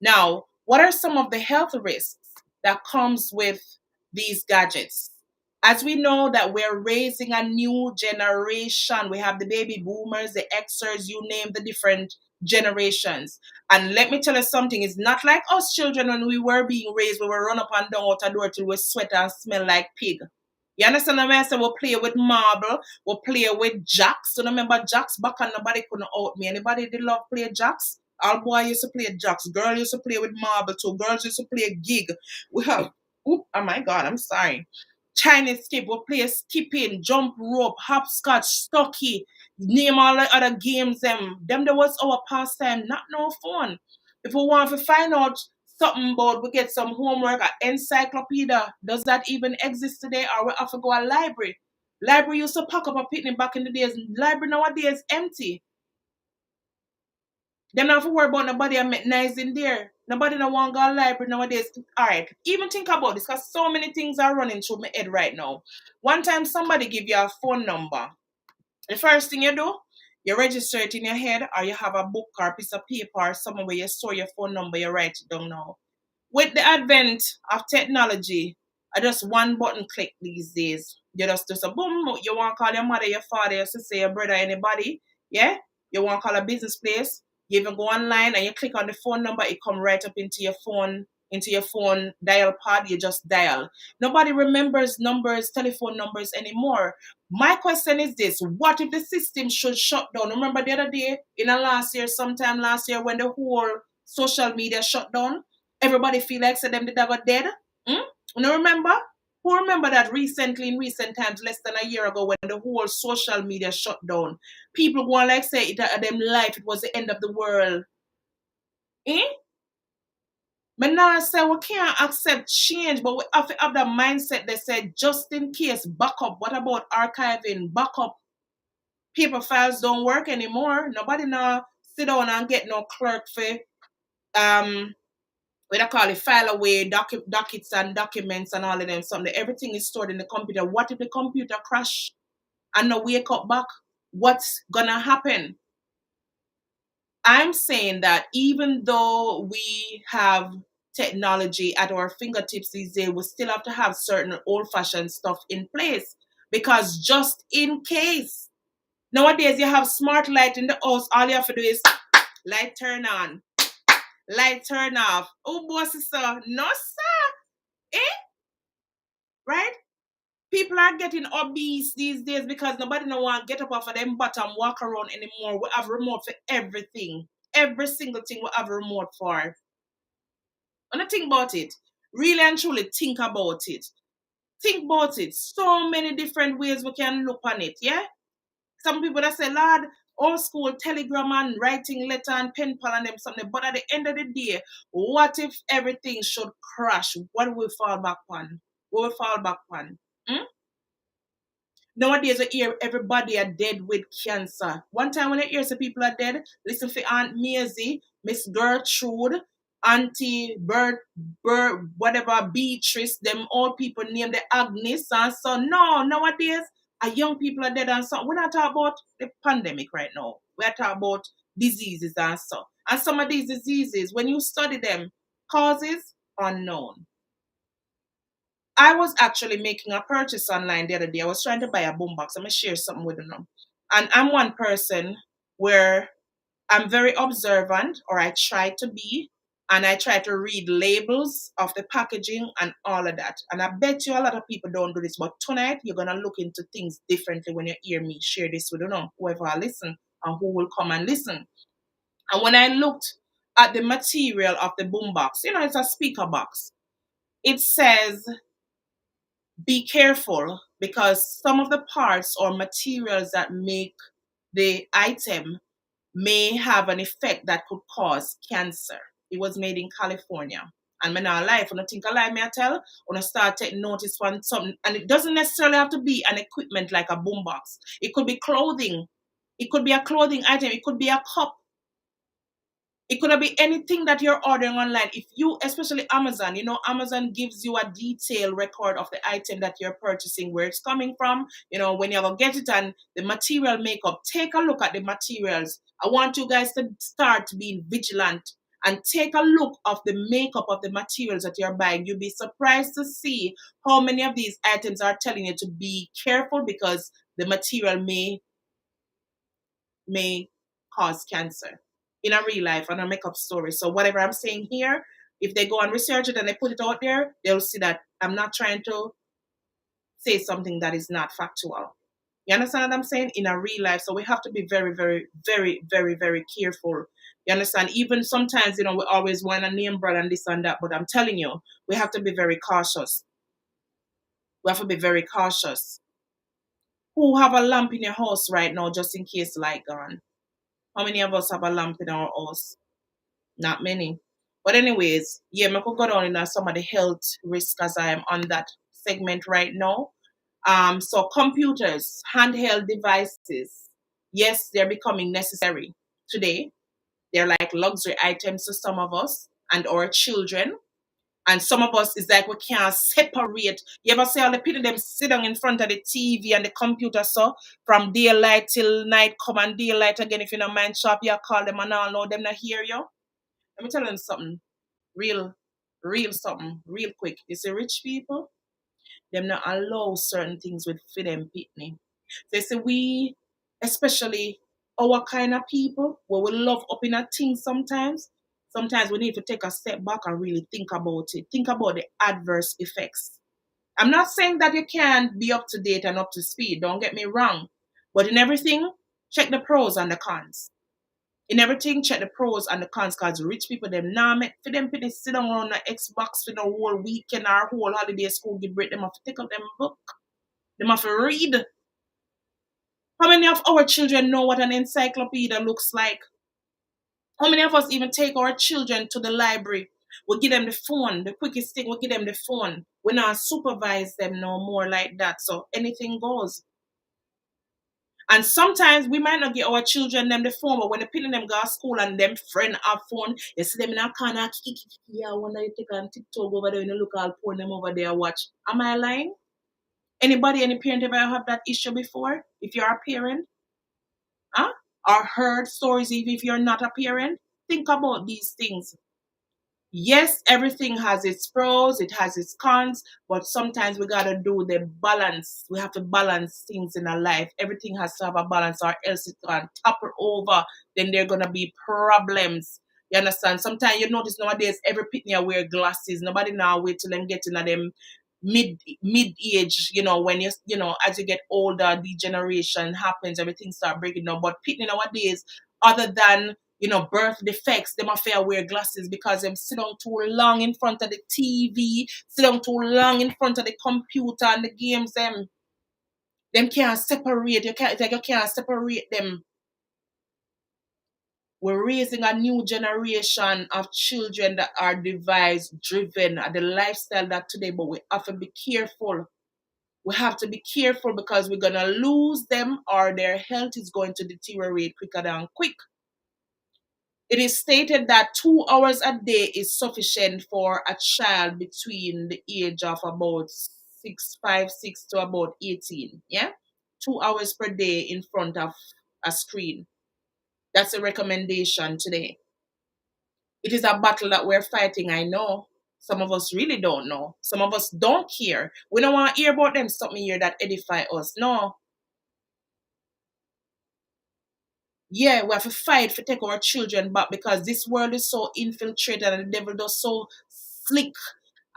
Now, what are some of the health risks that comes with these gadgets? As we know that we're raising a new generation, we have the baby boomers, the Xers, you name the different generations. And let me tell you something, it's not like us children when we were being raised, we were run up and down out a door till we sweat and smell like pig. You understand what I say? We'll play with marble, we'll play with jacks. So remember jacks back and nobody couldn't out me. Anybody did love play jacks? All boy used to play jacks. Girl used to play with marble too. Girls used to play gig. We have, oh my God, I'm sorry. Chinese skip, we'll play skipping, jump rope, hopscotch, stocky, name all the other games. Them that was our pastime, not no fun. If we want to find out something about, we get some homework at encyclopedia. Does that even exist today? Or we have to go to library? Library used to pack up a picnic back in the days. Library nowadays empty. Them not have to worry about nobody and make nice in there. Nobody no want to go to library nowadays. Alright, even think about this because so many things are running through my head right now. One time somebody give you a phone number. The first thing you do, you register it in your head or you have a book or a piece of paper or somewhere where you store your phone number, you write it down now. With the advent of technology, I just one button click these days. You just do some boom, you want to call your mother, your father, your sister, your brother, anybody. Yeah? You want to call a business place. You even go online and you click on the phone number, it come right up into your phone dial pad, you just dial. Nobody remembers telephone numbers anymore. My question is this: what if the system should shut down? Remember the other day, sometime last year, when the whole social media shut down, everybody feel like say them did have a dead? Hmm? You remember? Who remember that recently, in recent times, less than a year ago, when the whole social media shut down? People go on like say it them life, it was the end of the world. Eh? But now I say we can't accept change, but we have to have that mindset that said just in case, backup. What about archiving? Backup. Paper files don't work anymore. Nobody now sit down and get no clerk for what I call it, file away dockets and documents and all of them. Something. Everything is stored in the computer. What if the computer crash and no wake up back? What's gonna happen? I'm saying that even though we have technology at our fingertips these days, we still have to have certain old-fashioned stuff in place because just in case. Nowadays, you have smart light in the house. All you have to do is light turn on, light turn off. Oh, boss, sir. No, sir. Eh? Right? People are getting obese these days because nobody no want to get up off of them bottom, walk around anymore. We have remote for everything. Every single thing we have a remote for. And think about it. Really and truly think about it. Think about it. So many different ways we can look on it, yeah? Some people that say, Lord, old school telegram and writing letter and pen pal and them something. But at the end of the day, what if everything should crash? What will we fall back on? What will we fall back on? Hmm? Nowadays, you hear everybody are dead with cancer. One time when you hear some people are dead, listen for Aunt Maisie, Miss Gertrude, Auntie whatever, Beatrice, them old people named the Agnes and so. No, nowadays, young people are dead and so. We're not talking about the pandemic right now. We're talking about diseases and so. And some of these diseases, when you study them, causes unknown. I was actually making a purchase online the other day. I was trying to buy a boombox. I'm gonna share something with them. And I'm one person where I'm very observant, or I try to be, and I try to read labels of the packaging and all of that. And I bet you a lot of people don't do this, but tonight you're gonna look into things differently when you hear me share this with whoever I listen and who will come and listen. And when I looked at the material of the boombox, it's a speaker box. It says be careful because some of the parts or materials that make the item may have an effect that could cause cancer. It was made in California. And when I lie, if I think I lie, may I tell, when I start taking notice on something, and it doesn't necessarily have to be an equipment like a boombox. It could be clothing. It could be a clothing item. It could be a cup. It could be anything that you're ordering online. If you, especially Amazon, Amazon gives you a detailed record of the item that you're purchasing, where it's coming from, when you ever get it and the material makeup, take a look at the materials. I want you guys to start being vigilant and take a look of the makeup of the materials that you're buying. You'll be surprised to see how many of these items are telling you to be careful because the material may cause cancer in a real life and a makeup story. So whatever I'm saying here, if they go and research it and they put it out there, they'll see that I'm not trying to say something that is not factual. You understand what I'm saying? In a real life. So we have to be very, very, very, very, very careful. You understand? Even sometimes, we always want to name brand and this and that, but I'm telling you, we have to be very cautious. We have to be very cautious. Who have a lamp in your house right now just in case light gone? How many of us have a lamp in our house? Not many. But anyways, yeah, I could go down in some of the health risks as I am on that segment right now. So computers, handheld devices, yes, they're becoming necessary today. They're like luxury items to some of us and our children. And some of us is like we can't separate. You ever see all the people them sit down in front of the TV and the computer so from daylight till night come and daylight again. If you don't mind shop, you call them and all know them not hear you. Let me tell them something. Real something, real quick. You see rich people, them not allow certain things with for them pitney. They say we, especially our kind of people, where we love up in a thing sometimes. Sometimes we need to take a step back and really think about it. Think about the adverse effects. I'm not saying that you can't be up to date and up to speed. Don't get me wrong. But in everything, check the pros and the cons. In everything, check the pros and the cons because rich people, them now make for them to sit down on the Xbox for the whole weekend or whole holiday school give break. Them have to take up them book. Them have to read. How many of our children know what an encyclopedia looks like? How many of us even take our children to the library? We give them the phone, the quickest thing, we give them the phone. We not supervise them no more like that. So anything goes. And sometimes we might not get our children them the phone, but when they pin them go to school and them friend have phone, you see them in a corner, yeah, I wonder you take and TikTok over there and you look all porn them over there watch. Am I lying? Any parent ever have that issue before? If you're a parent? Huh? Or heard stories even if you're not a parent? Think about these things. Yes, everything has its pros, it has its cons, but sometimes we gotta do the balance. We have to balance things in our life. Everything has to have a balance, or else it can topple over. Then there are gonna be problems. You understand? Sometimes you notice nowadays every pitney wear glasses. Nobody now wait till them get into them mid age. When as you get older, degeneration happens. Everything start breaking down. But pitney nowadays, other than birth defects, them affair wear glasses because them sit down too long in front of the TV, sit down too long in front of the computer and the games. Them can't separate. You can't separate them. We're raising a new generation of children that are device driven, the lifestyle that today, but we have to be careful. We have to be careful because we're going to lose them or their health is going to deteriorate quicker than quick. It is stated that 2 hours a day is sufficient for a child between the age of about 6 to about 18. Yeah? 2 hours per day in front of a screen. That's a recommendation today. It is a battle that we're fighting, I know. Some of us really don't know. Some of us don't care. We don't want to hear about them something here that edify us. No. Yeah, we have to fight to take our children back because this world is so infiltrated and the devil does so slick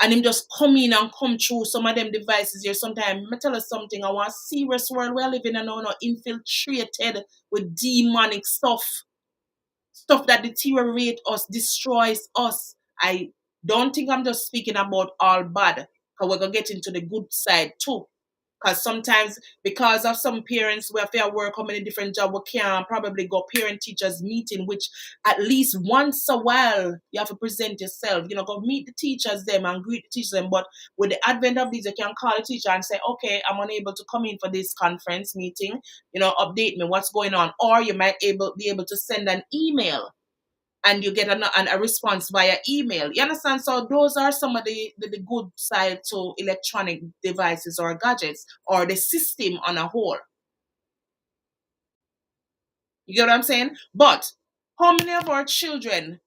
and him just come in and come through some of them devices here. Sometimes I tell us something, I want a serious world we're living in now, infiltrated with demonic stuff that deteriorate us, destroys us. I don't think I'm just speaking about all bad, because we're gonna get into the good side too. Because sometimes, because of some parents who have to work how many different jobs, we can probably go parent teachers meeting, which at least once a while you have to present yourself. Go meet the teachers them and greet the teachers them. But with the advent of these, you can call a teacher and say, okay, I'm unable to come in for this conference meeting. Update me what's going on. Or you might be able to send an email and you get a response via email. You understand? So those are some of the good side to electronic devices or gadgets or the system on a whole. You get what I'm saying? But how many of our children,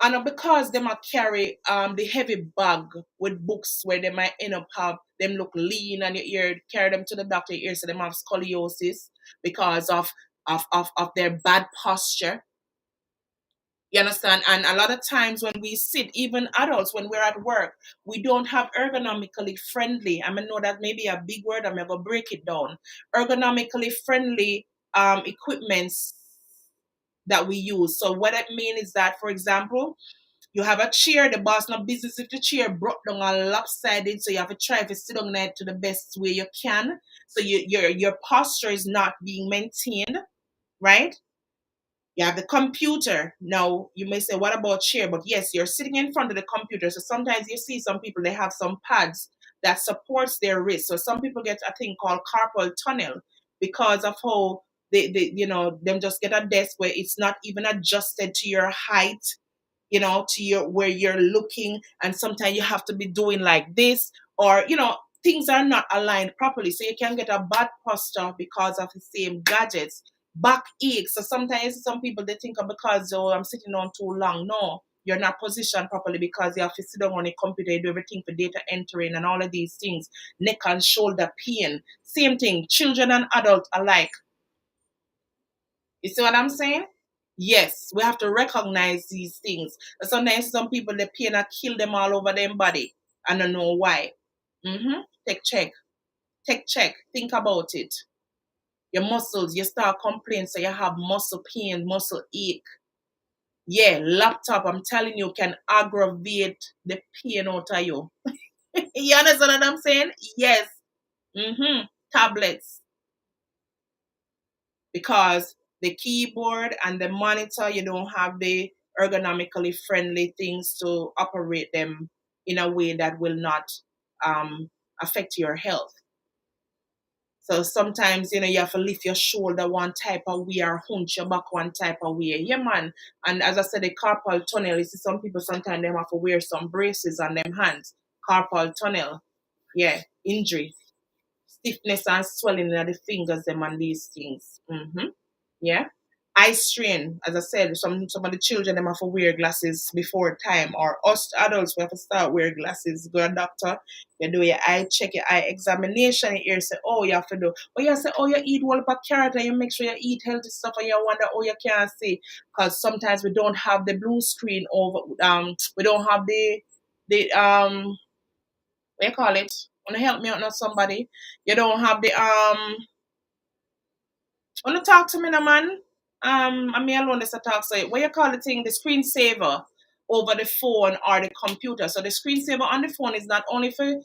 and because they might carry the heavy bag with books where they might end up have them look lean and your ear carry them to the doctor, your ear so they have scoliosis because of their bad posture. You understand? And a lot of times when we sit, even adults, when we're at work, we don't have ergonomically friendly. I know that may be a big word. I'm going to break it down. Ergonomically friendly equipments that we use. So what I mean is that, for example, you have a chair, the boss no business if the chair broke down and lopsided, so you have to try to sit on it to the best way you can. So your posture is not being maintained, right? You have the computer. Now, you may say, what about chair? But yes, you're sitting in front of the computer. So sometimes you see some people, they have some pads that supports their wrist. So some people get a thing called carpal tunnel because of how them just get a desk where it's not even adjusted to your height, to your where you're looking. And sometimes you have to be doing like this, or, things are not aligned properly. So you can get a bad posture because of the same gadgets. Backache. So sometimes some people they think because I'm sitting on too long. No, you're not positioned properly because you have to sit down on a computer, you do everything for data entering and all of these things. Neck and shoulder pain. Same thing, children and adults alike. You see what I'm saying? Yes, we have to recognize these things. And sometimes some people the pain and kill them all over their body. I don't know why. Take check. Take check. Think about it. Your muscles, you start complaining, so you have muscle pain, muscle ache. Yeah, laptop, I'm telling you, can aggravate the pain out of you. You understand what I'm saying? Yes. Tablets. Because the keyboard and the monitor, you don't have the ergonomically friendly things to operate them in a way that will not affect your health. So sometimes, you have to lift your shoulder one type of way or hunch your back one type of way. Yeah, man. And as I said, the carpal tunnel, you see some people sometimes they have to wear some braces on them hands. Carpal tunnel. Yeah, injury. Stiffness and swelling in the fingers, them and these things. Yeah. Eye strain, as I said, some of the children them have to wear glasses before time, or us adults we have to start wear glasses. Go to a doctor, you do your eye check, your eye examination, your ear say, oh, you have to do. But you say, oh, you eat whole of carrot and you make sure you eat healthy stuff, and you wonder, oh, you can't see, because sometimes we don't have the blue screen over. We don't have the what you call it? Wanna help me out, not somebody? You don't have the Wanna talk to me now, man? I'm me alone this talk. So what you call the thing, the screensaver over the phone or the computer. So the screensaver on the phone is not only for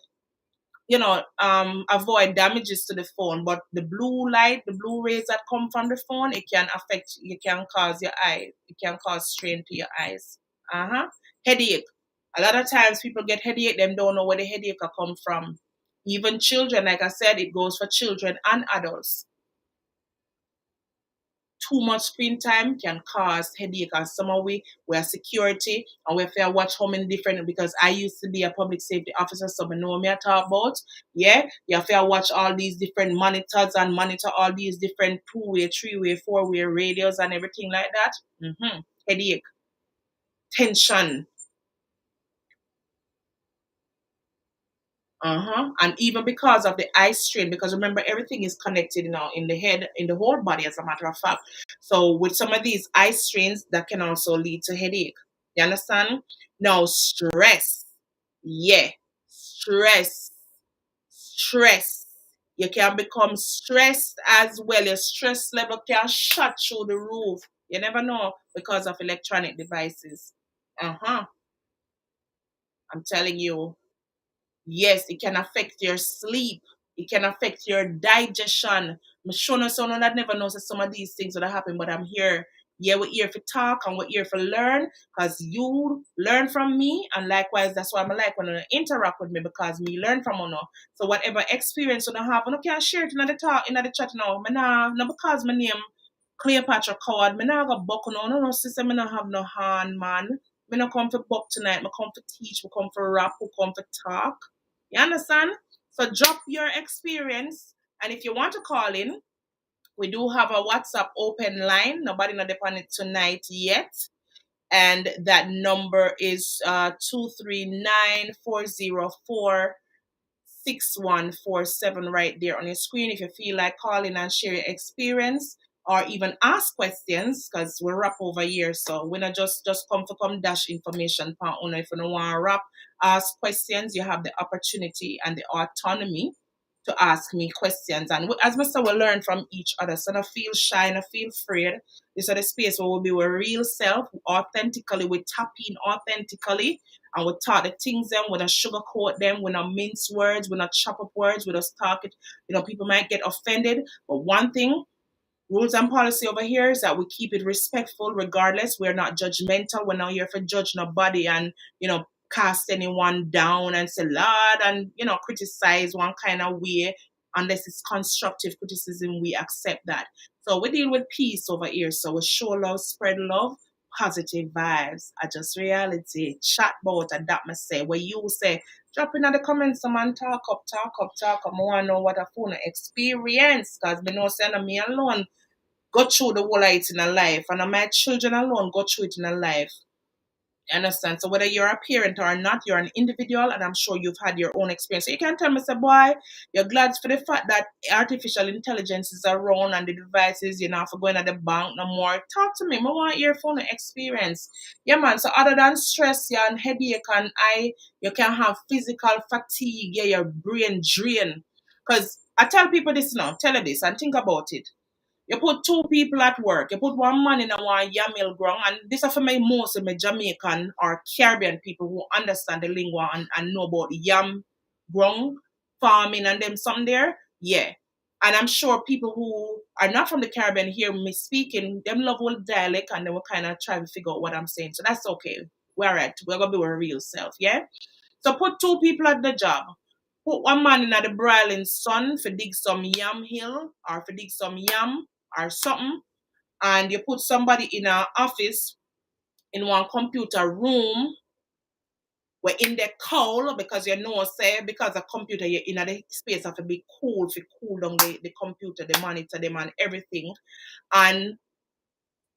avoid damages to the phone. But the blue light, the blue rays that come from the phone, it can affect, it can cause your eye, it can cause strain to your eyes. Headache. A lot of times people get headache, them don't know where the headache come from. Even children, like I said, it goes for children and adults. Too much screen time can cause headache, and some of we are security and we have to watch how many different, because I used to be a public safety officer, so I know me I talk about. Yeah, you have to watch all these different monitors and monitor all these different two-way, three-way, four-way radios and everything like that. Headache, tension. And even because of the eye strain, because remember everything is connected now in the head, in the whole body, as a matter of fact. So with some of these eye strains, that can also lead to headache. You understand? Now stress, yeah, stress, stress. You can become stressed as well. Your stress level can shot through the roof. You never know because of electronic devices. I'm telling you. Yes, it can affect your sleep. It can affect your digestion. I'm sure no someone that never knows that some of these things would happen, but I'm here. Yeah, we're here for talk and we're here for learn, because you learn from me, and likewise that's why I like when you interact with me, because me learn from you. So whatever experience you have, you can share it in the talk, in the chat now. Me nah, not because my name Cleopatra Coward. Me nah go buck no sister, me nah have no hand, man. Me no come for buck tonight. Me come for teach. Me come for rap. Me come for talk. You understand? So drop your experience. And if you want to call in, we do have a WhatsApp open line. Nobody not upon it tonight yet. And that number is 239-404-6147 right there on your screen. If you feel like calling and share your experience or even ask questions, because we rap over here, so we're not just come for come dash information part on. If you don't want to rap, ask questions, you have the opportunity and the autonomy to ask me questions. And as Mr. will learn from each other. So don't feel shy, don't feel afraid. This is the space where we'll be our real self, authentically, we tap in authentically, and we talk the things them, we don't sugarcoat them, we don't mince words, we don't chop up words, we just talk it. People might get offended. But one thing, rules and policy over here is that we keep it respectful regardless. We're not judgmental. We're not here for judge nobody and, cast anyone down and say, Lord, and, criticize one kind of way. Unless it's constructive criticism, we accept that. So we deal with peace over here. So we show love, spread love, positive vibes. Just reality. Chat about and that must say. Where you say, drop in the comments, someone talk up. I want to know what a phone experience. Because me know saying me alone go through the whole of it in a life. And my children alone go through it in a life. You understand? So whether you're a parent or not, you're an individual, and I'm sure you've had your own experience. So you can tell me, say, boy, you're glad for the fact that artificial intelligence is around and the devices, for going at the bank no more. Talk to me. I want your phone experience. Yeah, man. So other than stress, yeah, and headache and eye, you can have physical fatigue, yeah, your brain drain. Because I tell people this now, tell you this and think about it. You put two people at work. You put one man in a one Yamil ground, and this is for me most of my Jamaican or Caribbean people who understand the lingua and know about yam ground farming and them some there. Yeah. And I'm sure people who are not from the Caribbean hear me speaking, them love all dialect and they will kind of try to figure out what I'm saying. So that's okay. We're all right. We're gonna be our real self, yeah? So put two people at the job. Put one man in the broiling sun for dig some yam hill or for dig some yam or something, and you put somebody in an office in one computer room where in the cold, because say because the computer you're in the space have to be cool to cool down the computer, the monitor, them and everything. And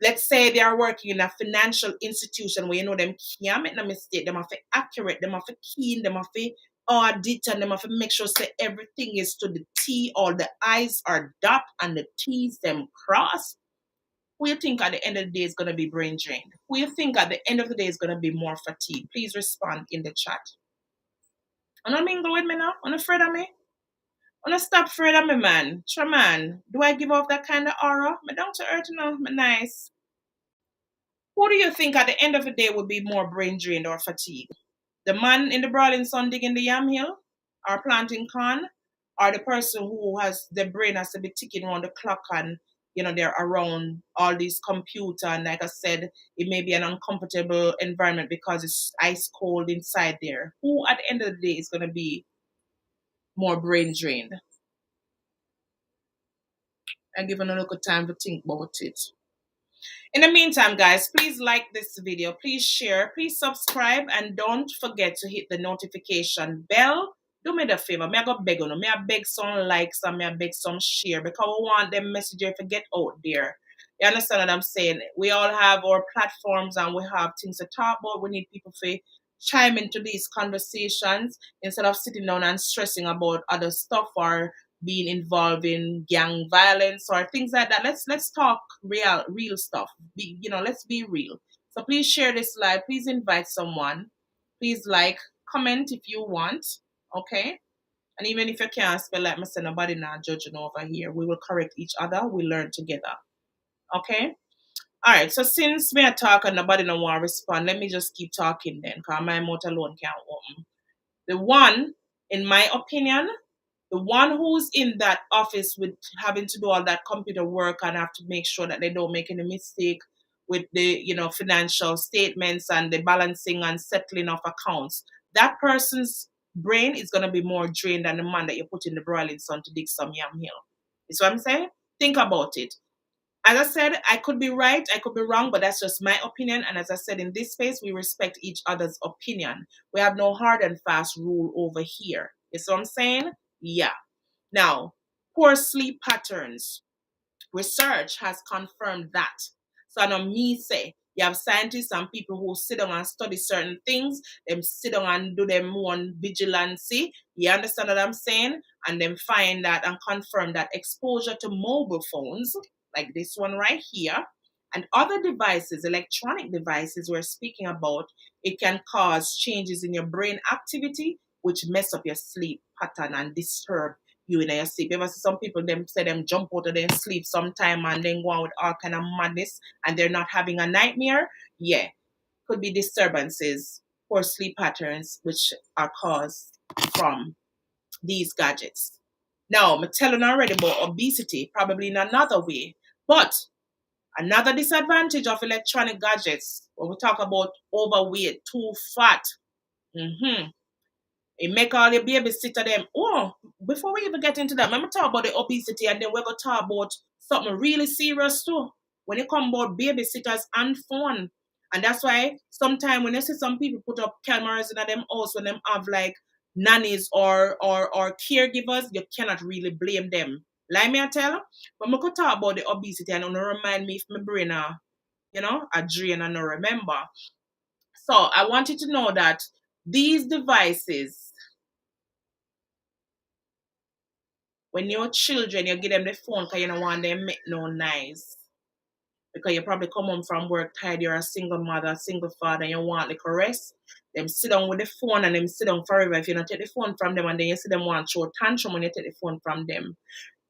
let's say they are working in a financial institution where them can't make no mistake, them have to accurate, them have to keen, them have to audit, and them have to make sure say everything is to the T, all the I's are dot and the T's them cross. Who you think at the end of the day is going to be brain drained? Who you think at the end of the day is going to be more fatigued? Please respond in the chat. And I mingle with me now? Are you afraid of me? Are you stop afraid of me, man? Sure, man. Do I give off that kind of aura? Me down to earth now. Me nice. Who do you think at the end of the day would be more brain drained or fatigued? The man in the brawling sun digging the yam hill? or planting corn, or the person who has the brain has to be ticking around the clock and they're around all these computer, and like I said, it may be an uncomfortable environment because it's ice cold inside there. Who at the end of the day is going to be more brain drained? I give a little time to think about it. In the meantime, guys, please like this video, please share, please subscribe, and don't forget to hit the notification bell. Do me the favor, me I go beg on, me I beg some likes and me I beg some share because we want them messages to get out there. You understand what I'm saying? We all have our platforms and we have things to talk about. We need people to chime into these conversations instead of sitting down and stressing about other stuff or being involved in gang violence or things like that. Let's talk real stuff. Let's be real. So please share this live. Please invite someone. Please like, comment if you want. Okay. And even if you can't spell like myself, nobody now judging over here. We will correct each other. We learn together. Okay. All right. So since we are talking, nobody no want to respond. Let me just keep talking then, because my mouth alone can't open. The one, in my opinion, the one who's in that office with having to do all that computer work and have to make sure that they don't make any mistake with the financial statements and the balancing and settling of accounts, that person's brain is going to be more drained than the man that you put in the broiling sun to dig some yam hill. You see what I'm saying? Think about it. As I said, I could be right, I could be wrong, but that's just my opinion. And as I said, in this space, we respect each other's opinion. We have no hard and fast rule over here. You see what I'm saying? Yeah. Now, poor sleep patterns. Research has confirmed that. So I know me say, you have scientists and people who sit down and study certain things, them sit down and do them one vigilancy. You understand what I'm saying? And then find that and confirm that exposure to mobile phones, like this one right here, and other devices, electronic devices we're speaking about, it can cause changes in your brain activity, which mess up your sleep pattern and disturb you in your sleep. You ever see some people, them say them jump out of their sleep sometime and then go on with all kind of madness and they're not having a nightmare? Yeah, could be disturbances, poor sleep patterns, which are caused from these gadgets. Now, I'm telling already about obesity, probably in another way. But another disadvantage of electronic gadgets, when we talk about overweight, too fat, it make all your babysitter them. Oh, before we even get into that, let me talk about the obesity and then we're going to talk about something really serious too. When it comes about babysitters and phone. And that's why sometimes when you see some people put up cameras in them house when them have like nannies or caregivers, you cannot really blame them. Like me I tell, but we could talk about the obesity and it'll remind me if my brain a drain and I remember. So I want you to know that these devices, when your children, you give them the phone because you don't want them make no noise. Because you probably come home from work tired, you're a single mother, a single father, and you want the rest. Them sit down with the phone and them sit down forever if you don't take the phone from them, and then you see them want to throw tantrum when you take the phone from them.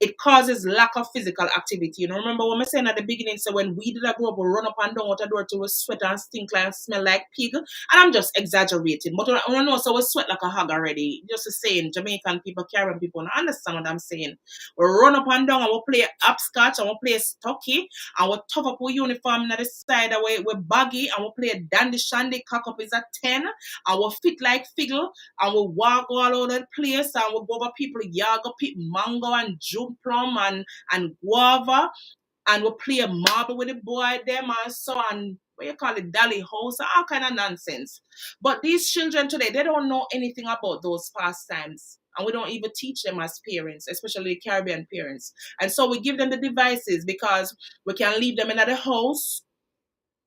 It causes lack of physical activity. Remember what I saying at the beginning, so when we did grow up, we run up and down out the door to we sweat and stink like, smell like pig. And I'm just exaggerating. But I don't know, so we sweat like a hog already. Just the saying, Jamaican people, Caribbean people, don't understand what I'm saying. We run up and down and we play upscotch and we play stocky and we tough up our uniform on the side and we baggy and we play dandy shandy, cock up is a 10 and we fit like figgle and we walk all over the place and we go over people yard, go pick mango and juke plum and guava and we play a marble with the boy them and so on, what you call it, dolly house, all kind of nonsense. But these children today, they don't know anything about those pastimes and we don't even teach them as parents, especially Caribbean parents. And so we give them the devices because we can leave them in the house,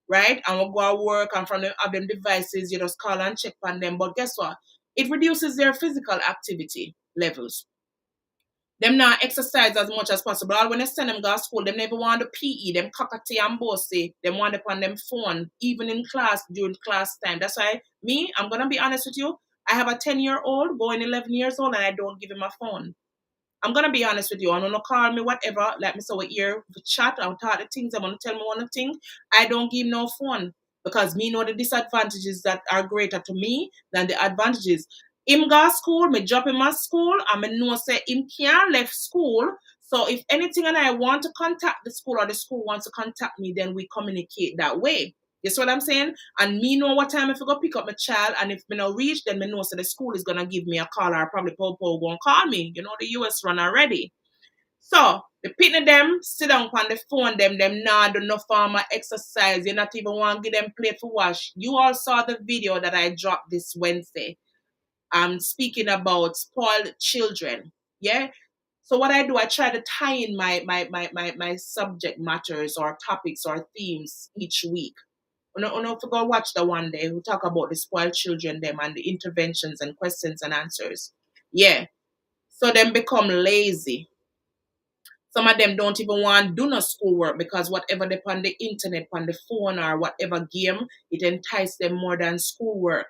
right? And we'll go to work and from them have them devices, you just call and check on them. But guess what? It reduces their physical activity levels. Them not exercise as much as possible. All when they send them go to school, them never want the PE, them cockatoo and bossy, them want upon them phone, even in class, during class time. That's why I'm going to be honest with you. I have a 10-year-old going 11 years old and I don't give him a phone. I'm going to be honest with you. I'm going to call me whatever, like me so we hear the chat, I'll talk the things, I'm going to tell me one thing. I don't give no phone because me know the disadvantages that are greater to me than the advantages. Him go school, me drop him at school, and me know say him can't left school. So if anything and I want to contact the school or the school wants to contact me, then we communicate that way. You see what I'm saying? And me know what time if I go pick up my child, and if me no reach, then me know so the school is gonna give me a call, or probably Popo gonna call me. You know the US run already. So the pitney them sit down on the phone, them nah do no form of exercise. You not even want to give them plate for wash. You all saw the video that I dropped this Wednesday. I'm speaking about spoiled children. Yeah. So what I do, I try to tie in my subject matters or topics or themes each week. You know, if you go watch the one day, we talk about the spoiled children, them and the interventions and questions and answers. Yeah. So them become lazy. Some of them don't even want to do no schoolwork because whatever they on the internet, on the phone or whatever game, it entices them more than schoolwork.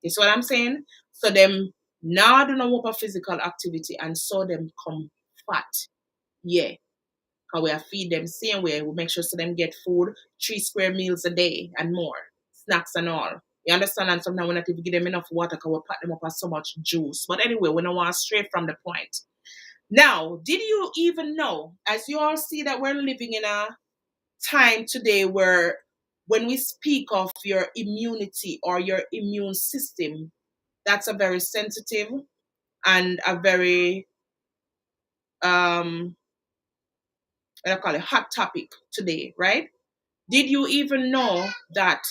You see what I'm saying? So them now do not work for physical activity and so them come fat. Yeah. Because we feed them same way. We make sure so them get food, 3 square meals a day and more. Snacks and all. You understand? And sometimes we not even give them enough water because we pack them up with so much juice. But anyway, we don't want to stray from the point. Now, did you even know, as you all see that we're living in a time today where when we speak of your immunity or your immune system, that's a very sensitive and a very what I call it hot topic today, right? Did you even know that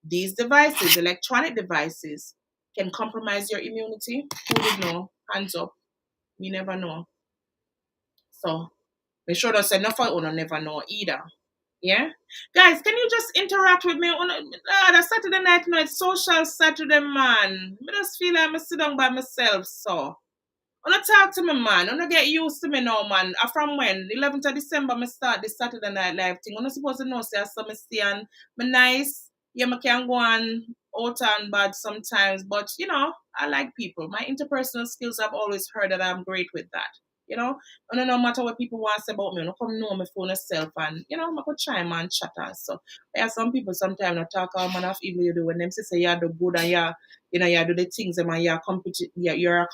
these devices, electronic devices, can compromise your immunity? Who did know? Hands up. You never know. So make sure that say nothing you never know either. Yeah, guys, can you just interact with me on a Saturday night? No, it's social Saturday, man. I just feel like I'm sit down by myself, so. Wanna talk to me, man. Wanna get used to me now, man. From when? 11th of December, I start this Saturday Night Live thing. I'm not supposed to know, say, so I see and me nice. Yeah, I can go on out and bad sometimes, but, you know, I like people. My interpersonal skills, I've always heard that I'm great with that. You know, and no matter what people want to say about me, I come know me for myself and, you know, I could chime and chat and so. There are some people sometimes not talk all man of evil you do when them say you do good and you do the things them and you're a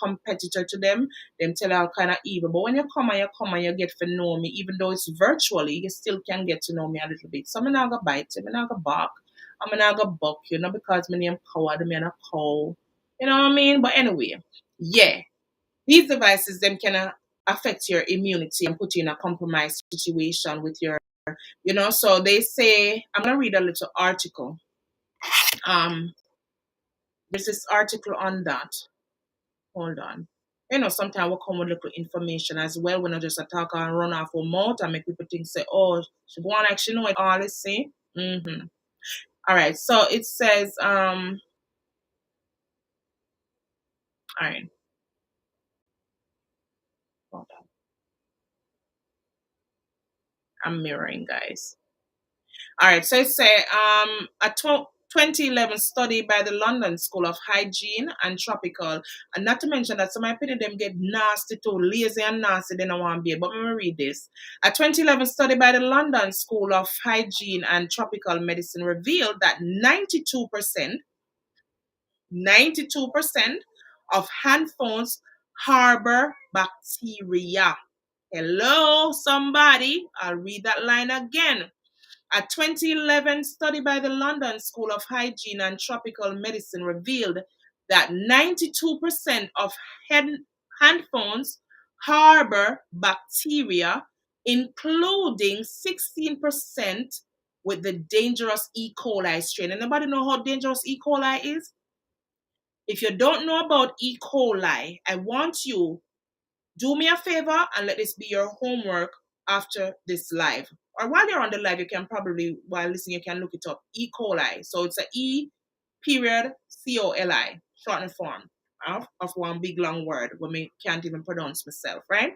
competitor to them tell all kind of evil. But when you come and you get to know me, even though it's virtually, you still can get to know me a little bit. So I'm not going to bite you, I'm not going to bark, I'm not going to buck you, not because my name coward, I'm not a cow. You know what I mean? But anyway, yeah. These devices, them can affect your immunity and put you in a compromised situation with your, so they say, I'm going to read a little article. There's this article on that. Hold on. Sometimes we'll come with little information as well. We're not just a talk and run off our mouth and make people think, say, oh, she go on actually know it all is say. Mm-hmm. All right. So it says, all right. Hold on. I'm mirroring, guys. All right. So it says, a 2011 study by the London School of Hygiene and Tropical, and not to mention that some people them get nasty too, lazy and nasty, they don't want to be. But let me read this. A 2011 study by the London School of Hygiene and Tropical Medicine revealed that 92% of hand phones harbor bacteria. Hello, somebody. I'll read that line again. A 2011 study by the London School of Hygiene and Tropical Medicine revealed that 92% of hand phones harbor bacteria, including 16% with the dangerous E. coli strain. Anybody know how dangerous E. coli is? If you don't know about E. coli, I want you, do me a favor and let this be your homework after this live. Or while you're on the live, you can probably, while listening, you can look it up. E. coli. So it's a E period coli, shortened form of one big long word when we can't even pronounce myself, right?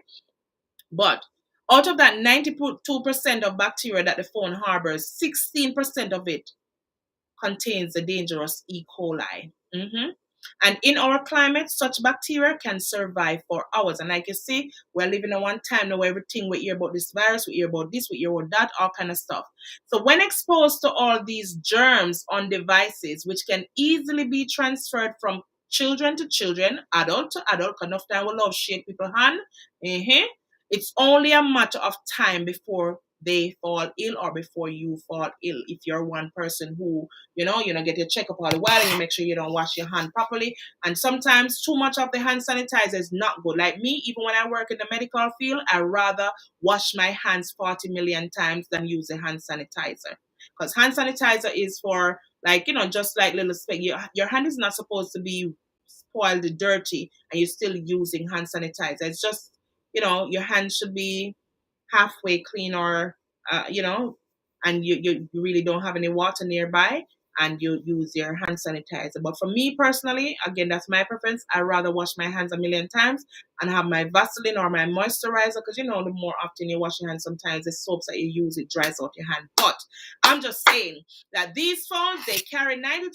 But out of that 92% of bacteria that the phone harbors, 16% of it contains the dangerous E. coli. And in our climate, such bacteria can survive for hours. And like you see, we're living in one time now where everything we hear about this virus, we hear about this, we hear about that, all kind of stuff. So when exposed to all these germs on devices, which can easily be transferred from children to children, adult to adult. Enough time we love shake people's hand. It's only a matter of time before they fall ill or before you fall ill. If you're one person who, you know, get your checkup all the while and you make sure you don't wash your hand properly. And sometimes too much of the hand sanitizer is not good. Like me, even when I work in the medical field, I rather wash my hands 40 million times than use a hand sanitizer. Because hand sanitizer is for, like, just like little speck. Your hand is not supposed to be spoiled dirty and you're still using hand sanitizer. It's just, your hand should be halfway clean, or and you really don't have any water nearby, and you use your hand sanitizer. But for me personally, again, that's my preference. I rather wash my hands a million times and have my Vaseline or my moisturizer, because the more often you wash your hands, sometimes the soaps that you use, it dries out your hand. But I'm just saying that these phones, they carry 92%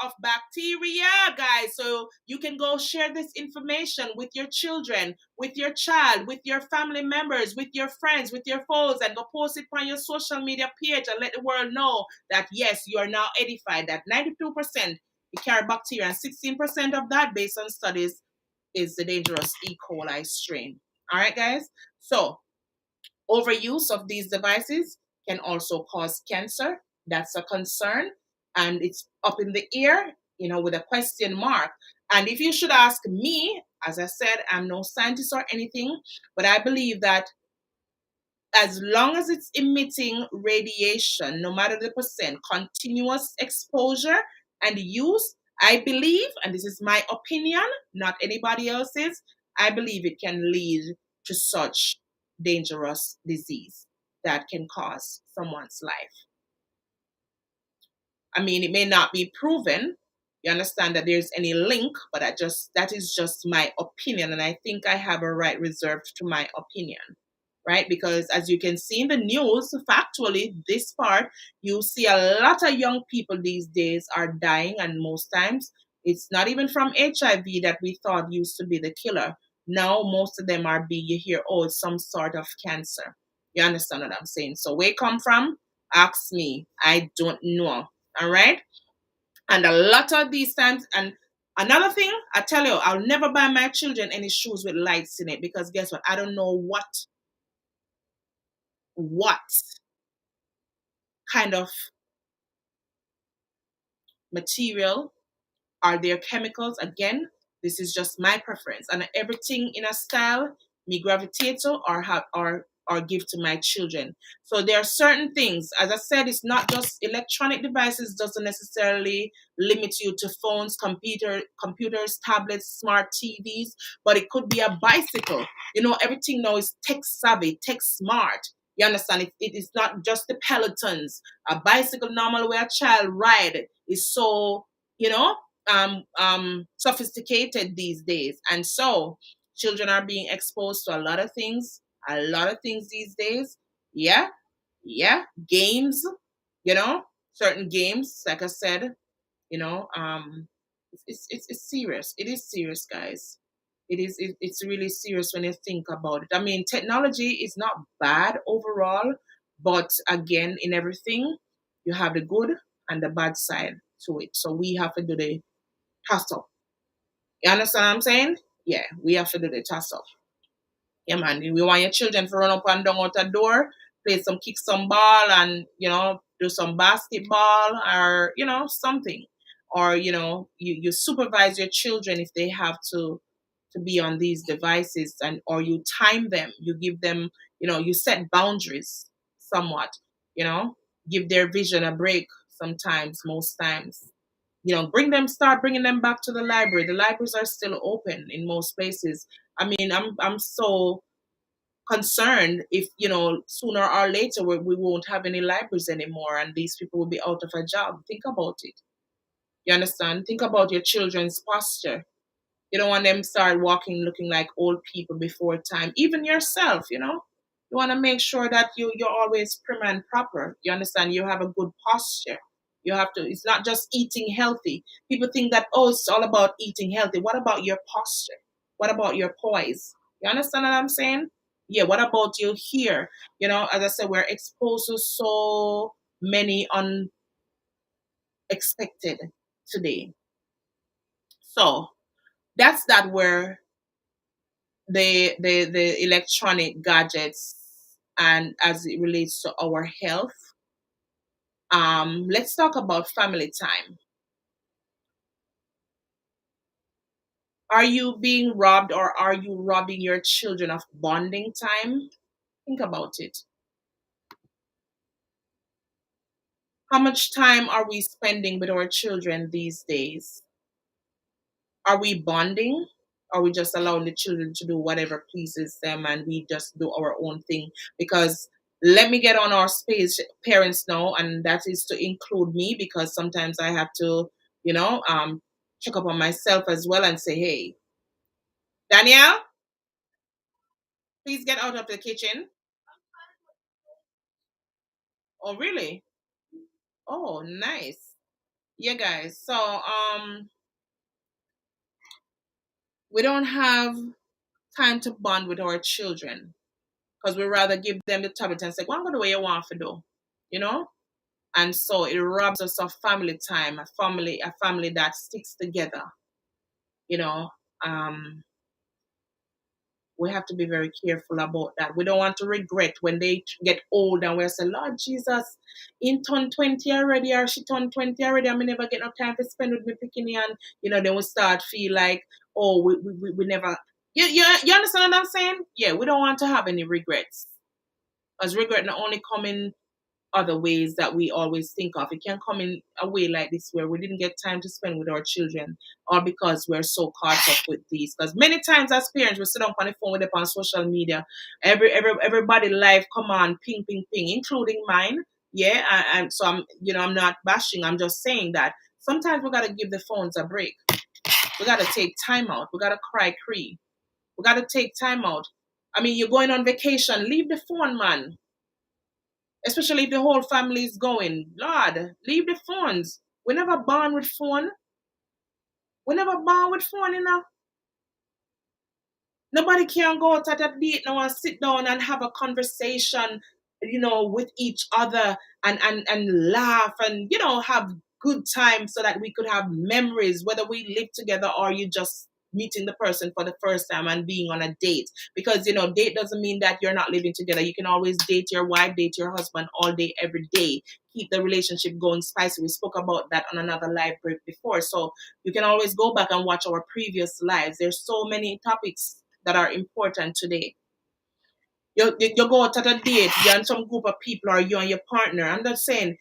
of bacteria, guys. So you can go share this information with your children, with your child, with your family members, with your friends, with your foes, and go post it on your social media page and let the world know that yes, you are now edified that 92% you carry bacteria, and 16% of that, based on studies, is the dangerous E. coli strain. All right, guys. So overuse of these devices can also cause cancer. That's a concern, and it's up in the air, with a question mark. And if you should ask me, as I said, I'm no scientist or anything, but I believe that as long as it's emitting radiation, no matter the percent, continuous exposure and use, I believe, and this is my opinion, not anybody else's, I believe it can lead to such dangerous disease that can cause someone's life. I mean, it may not be proven. You understand that there's any link, but that is just my opinion, and I think I have a right reserved to my opinion, right? Because as you can see in the news, factually, this part, you see a lot of young people these days are dying, and most times it's not even from HIV that we thought used to be the killer. Now, most of them are being, you hear, oh, it's some sort of cancer. You understand what I'm saying? So where it come from? Ask me. I don't know. All right? And a lot of these times, and another thing, I tell you, I'll never buy my children any shoes with lights in it, because guess what? I don't know what kind of material are there chemicals. Again, this is just my preference, and everything in a style me gravitate to or give to my children. So there are certain things, as I said, it's not just electronic devices, doesn't necessarily limit you to phones, computers, tablets, smart TVs, but it could be a bicycle. Everything now is tech savvy, tech smart. You understand? It is not just the pelotons. A bicycle, normal where a child ride, is so, sophisticated these days. And so children are being exposed to a lot of things these days. Yeah. Games, certain games, like I said, it's serious. It is serious, guys. It's really serious when you think about it. I mean, technology is not bad overall, but again, in everything, you have the good and the bad side to it. So we have to do the toss up. You understand what I'm saying? Yeah, we have to do the toss up. Yeah, man. We want your children to run up and down out the door, kick some ball, and do some basketball, or something, or you supervise your children if they have to be on these devices, and or you time them, you give them, you set boundaries somewhat, you know, give their vision a break sometimes, most times. Start bringing them back to the library. The libraries are still open in most places. I mean, I'm so concerned if sooner or later we won't have any libraries anymore, and these people will be out of a job. Think about it. You understand? Think about your children's posture. You don't want them start walking looking like old people before time. Even yourself, you want to make sure that you're always prim and proper. You understand? You have a good posture. You have to. It's not just eating healthy. People think that, oh, it's all about eating healthy. What about your posture? What about your poise? You understand what I'm saying? Yeah. What about you here? As I said, we're exposed to so many unexpected today. So that's that where the electronic gadgets and as it relates to our health. Let's talk about family time. Are you being robbed or are you robbing your children of bonding time? Think about it. How much time are we spending with our children these days? Are we bonding? Are we just allowing the children to do whatever pleases them and we just do our own thing? Because let me get on our space, parents know, and that is to include me because sometimes I have to, you know, check up on myself as well and say, hey, Danielle, please get out of the kitchen. Oh, really? Oh, nice. Yeah, guys. So, we don't have time to bond with our children because we rather give them the tablet and say, "Go and go the way you want to do," you know. And so it robs us of family time, a family that sticks together. You know, um, we have to be very careful about that. We don't want to regret when they get old and we say, Lord Jesus, in turn 20 already or she turned 20 already and we never get no time to spend with me picking and then we start feel like, oh, we never you understand what I'm saying? Yeah, we don't want to have any regrets. Because regret not only come in other ways that we always think of. It can come in a way like this where we didn't get time to spend with our children, or because we're so caught up with these. Because many times as parents, we sit on the phone with them on social media. Everybody live come on, ping, ping, ping, including mine. Yeah, and so I'm not bashing. I'm just saying that sometimes we gotta give the phones a break. We gotta take time out. We gotta cry cree. We gotta take time out. I mean, you're going on vacation. Leave the phone, man, especially if the whole family is going. Lord, leave the phones. We never born with phone. We never born with phone, Nobody can go out at a date now and sit down and have a conversation, with each other and laugh and have good time so that we could have memories, whether we live together or you just meeting the person for the first time and being on a date. Because date doesn't mean that you're not living together. You can always date your wife, date your husband all day, every day. Keep the relationship going spicy. We spoke about that on another live break before. So you can always go back and watch our previous lives. There's so many topics that are important today. You go out at a date, you and some group of people, or you and your partner. I'm not saying,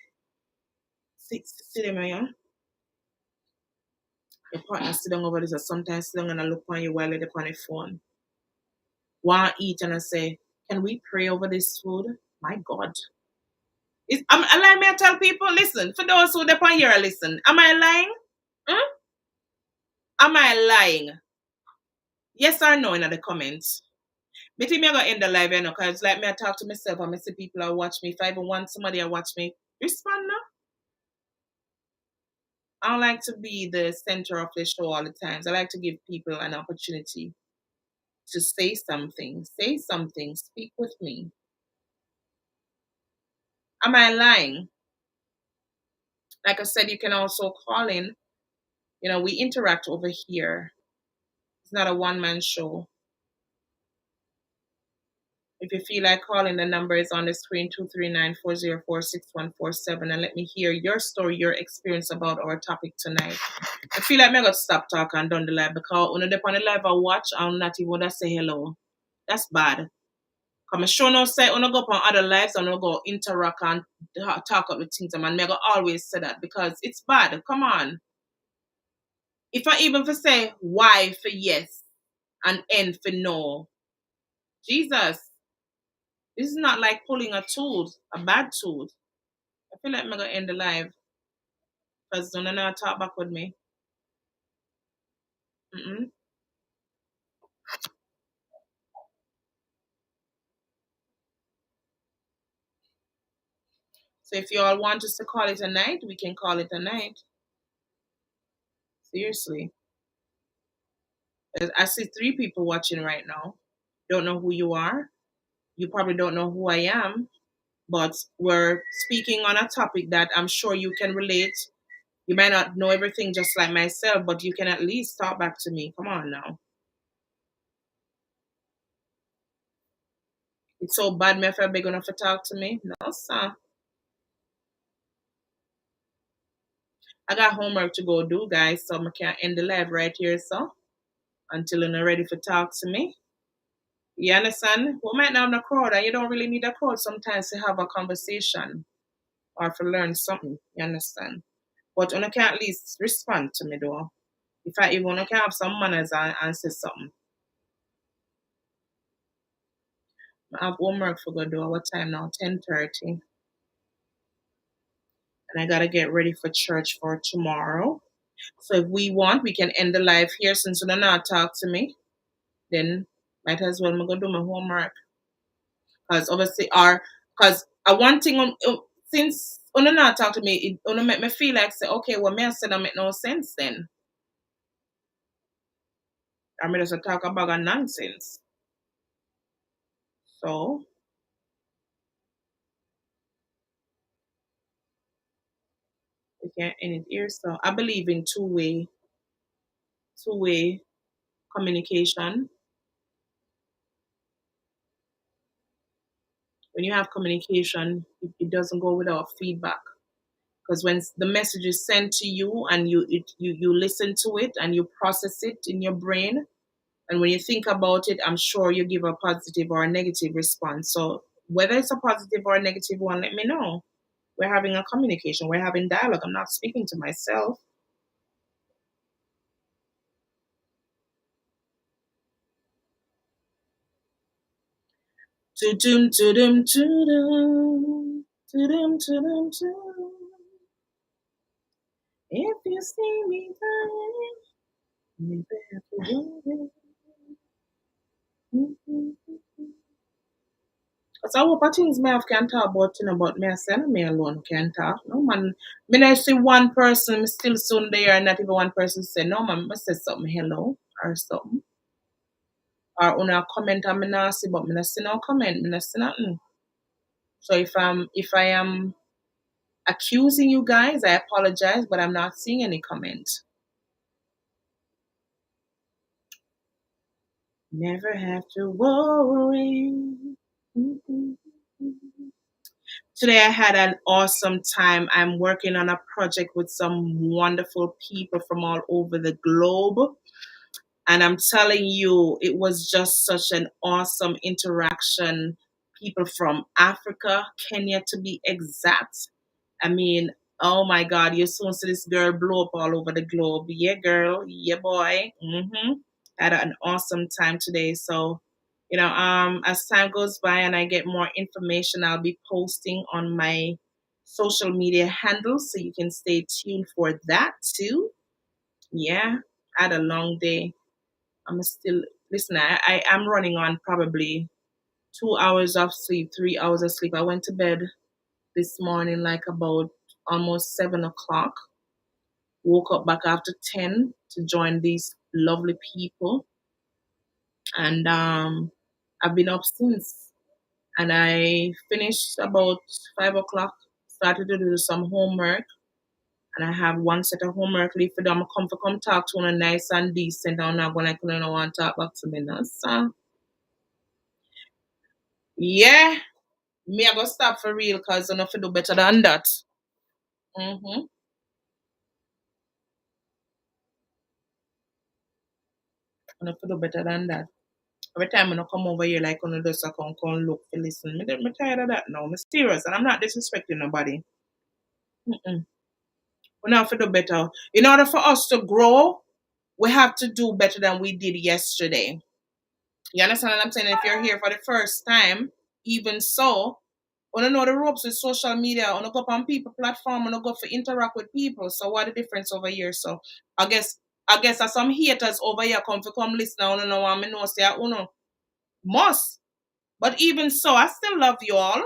sit them, yeah? Your partner sit down over this, or sometimes sit down and I look on you while they're on the phone. Want to eat and I say, can we pray over this food? My God. Am I lying? I tell people, listen, for those who are on here, listen, am I lying? Hmm? Am I lying? Yes or no in the comments. Me think me go end the live, because like me I talk to myself and I see people that watch me. If I even want somebody to watch me, respond now. I don't like to be the center of the show all the times. I like to give people an opportunity to say something. Say something. Speak with me. Am I lying? Like I said, you can also call in. We interact over here. It's not a one-man show. If you feel like calling, the number is on the screen, 239-404-6147, and let me hear your story, your experience about our topic tonight. I feel like I'm going to stop talking and done the live because when I'm on the live I watch, I'm not even going to say hello. That's bad. Because my show no say, when I go up on other lives, I'm going to go interact and talk up with things, and I'm going to always say that because it's bad. Come on. If I even for say Y for yes and N for no, Jesus. This is not like pulling a tooth, a bad tooth. I feel like I'm gonna end the live because don't know talk back with me. Mm-mm. So if you all want us to call it a night, we can call it a night. Seriously. I see 3 people watching right now. Don't know who you are. You probably don't know who I am, but we're speaking on a topic that I'm sure you can relate. You might not know everything just like myself, but you can at least talk back to me. Come on now. It's so bad me if you're big enough to talk to me. No, sir. I got homework to go do, guys, so I can't end the live right here, so until you're ready for talk to me. You understand? We might not have a crowd, and you don't really need a crowd sometimes to have a conversation or to learn something. You understand? But you can at least respond to me, though. If I even can have some manners and say something. I have homework for go do. What time now? 10:30. And I gotta get ready for church for tomorrow. So if we want, we can end the live here since you don't not talk to me. Then might as well go do my homework. Because obviously because I one thing since you not talk to me, it only make me feel like say, okay, well me I said that make no sense then. I mean just talk about a nonsense. So we can't end it here. So I believe in two-way communication. When you have communication, it doesn't go without feedback. Because when the message is sent to you and you listen to it and you process it in your brain, and when you think about it, I'm sure you give a positive or a negative response. So whether it's a positive or a negative one, let me know. We're having a communication. We're having dialogue. I'm not speaking to myself. To-dum, to-dum, to-dum, to-dum, to-dum, to-dum. If you see me dying, you better do it. Because I hope things me have can talk about, about me, I say, no, me alone can talk. No, man. When I see one person, me still soon there, and not even one person say, no, man, I say something, hello, or something. Or on a comment, I am not see, but me not see no comment, me not see nothing. So if I am accusing you guys, I apologize, but I'm not seeing any comment. Never have to worry. Mhm. Today I had an awesome time. I'm working on a project with some wonderful people from all over the globe. And I'm telling you, it was just such an awesome interaction. People from Africa, Kenya to be exact. I mean, oh my God, you soon see this girl blow up all over the globe. Yeah, girl. Yeah, boy. Had an awesome time today. So, as time goes by and I get more information, I'll be posting on my social media handles so you can stay tuned for that too. Yeah, had a long day. I'm still listen. I am running on probably 2 hours of sleep, 3 hours of sleep. I went to bed this morning like about almost 7 o'clock. Woke up back after 10 to join these lovely people, and I've been up since. And I finished about 5 o'clock. Started to do some homework, and I have one set of homework left for them. Come talk to one nice and decent. I'm not gonna couldn't want to talk back to me now. So yeah, me I go stop for real because I know if do better than that. Mm-hmm. I know if do better than that. Every time I come over here, like, on just come look for listen. Me tired of that now. I'm serious, and I'm not disrespecting nobody. Mm-mm. We have to do better. In order for us to grow, we have to do better than we did yesterday. You understand what I'm saying? If you're here for the first time, even so, want to know the ropes with social media, want to go up on people platform, want to go for interact with people. So what the difference over here? So I guess there's some haters over here come listen. I want to know what I know say I must. But even so, I still love you all.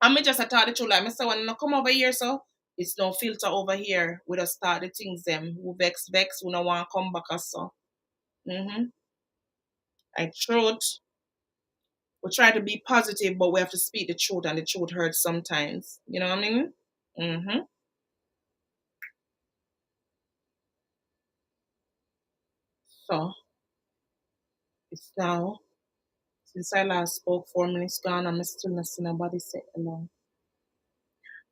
And me just a tell the truth. Like I say, when I come over here, so it's no filter over here. We just start the things them. Who vex, who no want to come back or so. Mm-hmm. Like truth. We try to be positive, but we have to speak the truth, and the truth hurts sometimes. You know what I mean? Mm-hmm. So it's now since I last spoke, 4 minutes gone, and I still not see nobody say hello.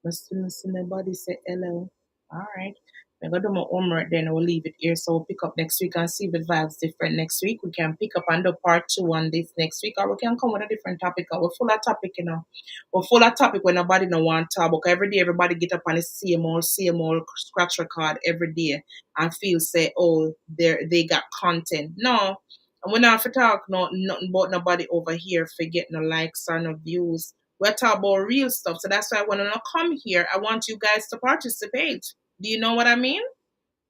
I still not see nobody say hello. All right. I'm gonna do my homework then we'll leave it here. So we'll pick up next week and see if the vibe's different next week. We can pick up on the part 2 on this next week, or we can come with a different topic. Or we're full of topic, you know. We're full of topic when nobody no want to talk. Because every day everybody get up on the same old scratch record every day and feel say, oh, they got content. No. And we're not for talk nothing about nobody over here for get no likes or no views. We're talking about real stuff. So that's why when I come here, I want you guys to participate. Do you know what I mean?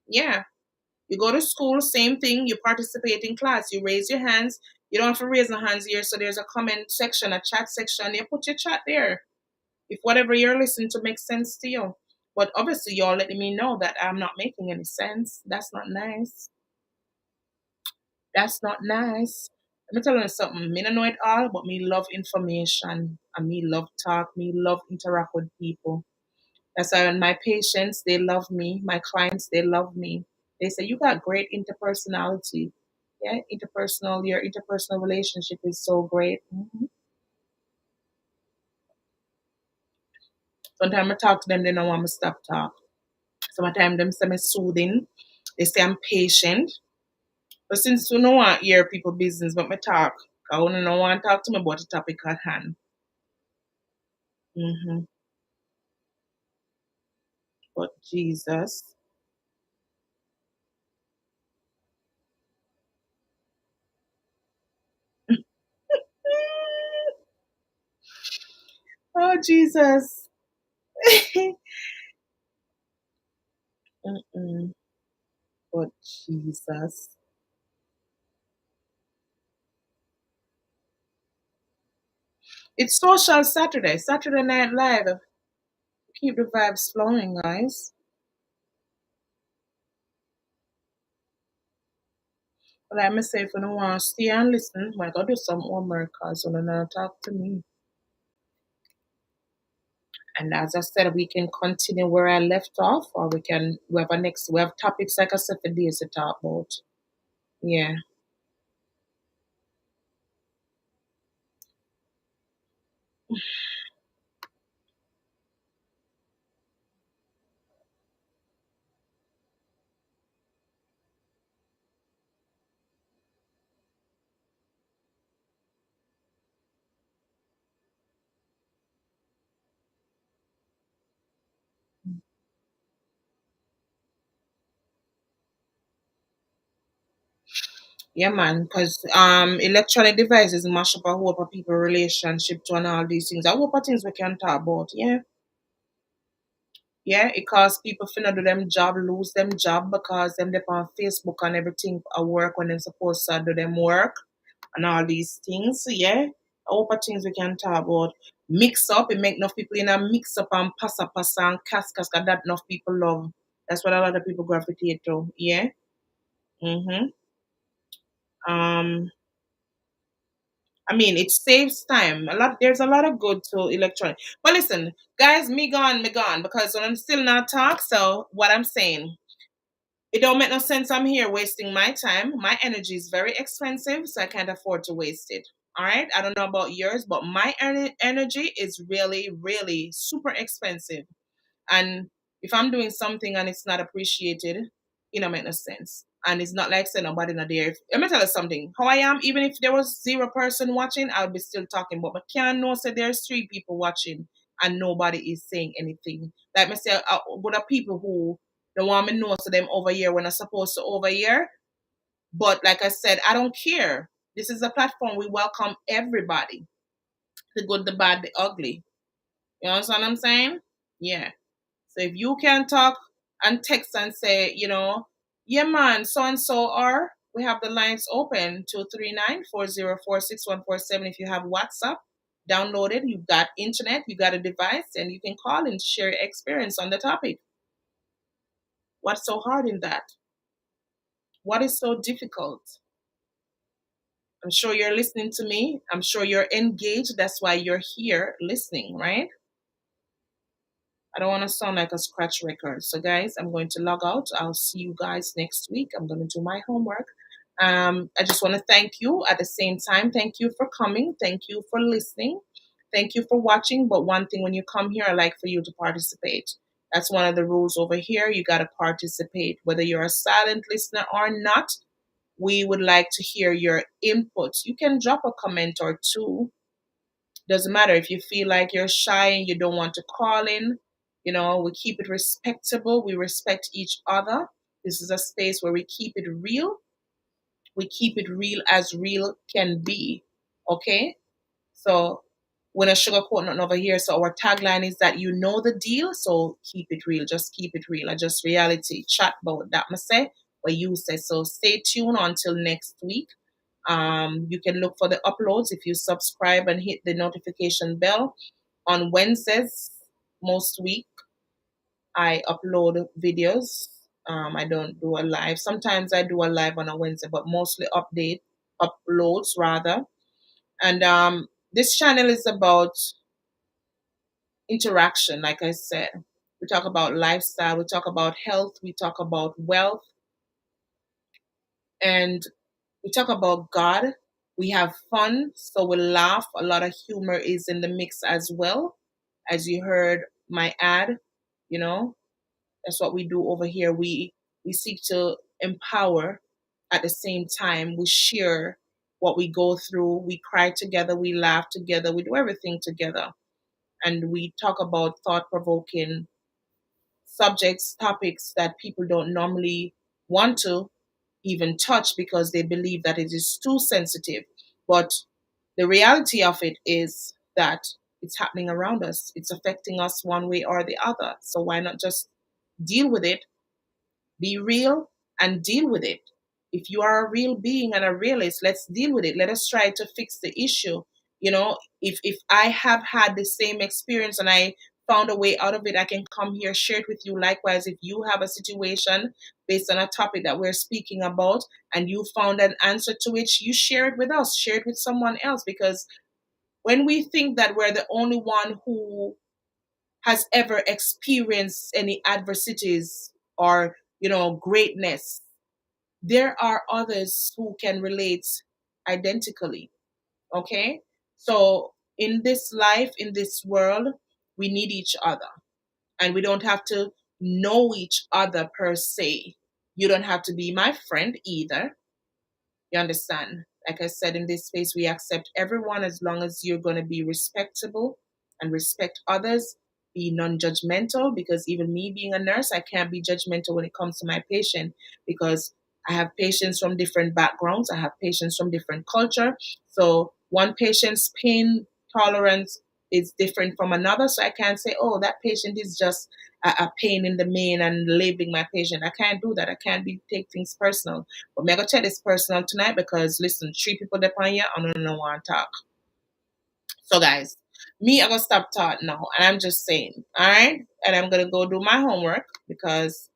Yeah. You go to school, same thing. You participate in class. You raise your hands. You don't have to raise no hands here. So there's a comment section, a chat section. You put your chat there. If whatever you're listening to makes sense to you. But obviously, you're letting me know that I'm not making any sense. That's not nice. That's not nice. Let me tell you something. Me don't know it all, but me love information. And me love talk. Me love interact with people. That's why my patients, they love me. My clients, they love me. They say, you got great interpersonality. Yeah, your interpersonal relationship is so great. Sometimes I talk to them, they don't want me to stop talk. Sometimes them say me soothing. They say I'm patient. But since we don't want to hear people business, but me talk. I don't want to talk to me about the topic at hand. hmm But Jesus. Oh, Jesus. Mm-mm. But Jesus. It's Social Saturday, Saturday Night Live. Keep the vibes flowing, guys. But like I say, if you don't want to stay and listen, I gotta do some homework because you don't talk to me. And as I said, we can continue where I left off, or we have topics like I said for days to talk about. Yeah. Yeah, man, because electronic devices mash up a whole lot of people relationship to and all these things. A whole lot of things we can talk about. Yeah. Yeah, it cause people finna do them job, lose them job because them dep on Facebook and everything at work when they're supposed to do them work and all these things. Yeah, a whole of things we can talk about. Mix up, it make enough people in a mix up and passa and cause that enough people love. That's what a lot of people gravitate to. Yeah. Mm-hmm. Um, I mean, it saves time. There's a lot of good to electronic. But listen, guys, me gone, because I'm still not talk. So what I'm saying, it don't make no sense. I'm here wasting my time. My energy is very expensive, so I can't afford to waste it. All right. I don't know about yours, but my energy is really, really super expensive. And if I'm doing something and it's not appreciated, it don't make no sense. And it's not like saying nobody not there. Let me tell you something. How I am, even if there was 0 person watching, I'll be still talking. But I can't know say there's 3 people watching and nobody is saying anything. Like I say, with the people who don't want me know so them over here when I'm supposed to over here. But like I said, I don't care. This is a platform we welcome everybody. The good, the bad, the ugly. You understand what I'm saying? Yeah. So if you can talk and text and say, yeah, man, so and so, or we have the lines open 239-404-6147. If you have WhatsApp downloaded, you've got internet, you got a device, and you can call and share your experience on the topic. What's so hard in that? What is so difficult? I'm sure you're listening to me. I'm sure you're engaged. That's why you're here listening, right? I don't want to sound like a scratch record. So, guys, I'm going to log out. I'll see you guys next week. I'm going to do my homework I just want to thank you at the same time. Thank you for coming. Thank you for listening. Thank you for watching. But one thing, when you come here, I like for you to participate. That's one of the rules over here. You got to participate, whether you're a silent listener or not. We would like to hear your input. You can drop a comment or two. Doesn't matter if you feel like you're shy and you don't want to call in. We keep it respectable. We respect each other. This is a space where we keep it real. We keep it real as real can be. Okay? So when a sugarcoat nothing over here, so our tagline is that you know the deal, so keep it real. Just keep it real. I just reality chat about that, I say, what you say. So stay tuned until next week. You can look for the uploads if you subscribe and hit the notification bell. On Wednesdays, most week, I upload videos. I don't do a live. Sometimes I do a live on a Wednesday, but mostly uploads rather. And this channel is about interaction, like I said. We talk about lifestyle, we talk about health, we talk about wealth, and we talk about God. We have fun, so we laugh. A lot of humor is in the mix as well. As you heard my ad, you know, that's what we do over here. We seek to empower at the same time. We share what we go through. We cry together, we laugh together, we do everything together. And we talk about thought provoking subjects, topics that people don't normally want to even touch because they believe that it is too sensitive. But the reality of it is that it's happening around us. It's affecting us one way or the other. So why not just deal with it, be real, and deal with it? If you are a real being and a realist, let's deal with it. Let us try to fix the issue. If I have had the same experience and I found a way out of it, I can come here, share it with you. Likewise, if you have a situation based on a topic that we're speaking about and you found an answer to it, you share it with us, share it with someone else. Because when we think that we're the only one who has ever experienced any adversities or greatness, there are others who can relate identically. Okay, so in this life, in this world, we need each other, and we don't have to know each other per se. You don't have to be my friend either. You understand? Like I said, in this space, we accept everyone as long as you're going to be respectable and respect others, be non judgmental. Because even me being a nurse, I can't be judgmental when it comes to my patient because I have patients from different backgrounds, I have patients from different culture. So one patient's pain tolerance is different from another. So I can't say, oh, that patient is just a pain in the main and labeling my patient. I can't do that. I can't take things personal. But me I go tell this personal tonight because listen, three people depend here and I don't want to talk. So guys, me I gonna stop talking now and I'm just saying, alright? And I'm gonna go do my homework because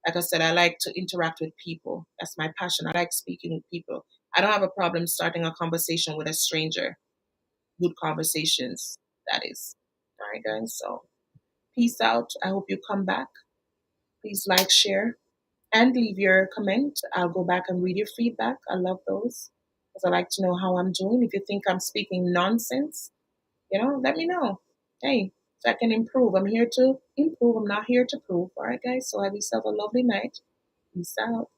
like I said, I like to interact with people. That's my passion. I like speaking with people. I don't have a problem starting a conversation with a stranger. Good conversations, that is. Alright guys, so peace out. I hope you come back. Please like, share, and leave your comment. I'll go back and read your feedback. I love those because I like to know how I'm doing. If you think I'm speaking nonsense, let me know. Hey, so I can improve. I'm here to improve. I'm not here to prove. All right, guys. So have yourself a lovely night. Peace out.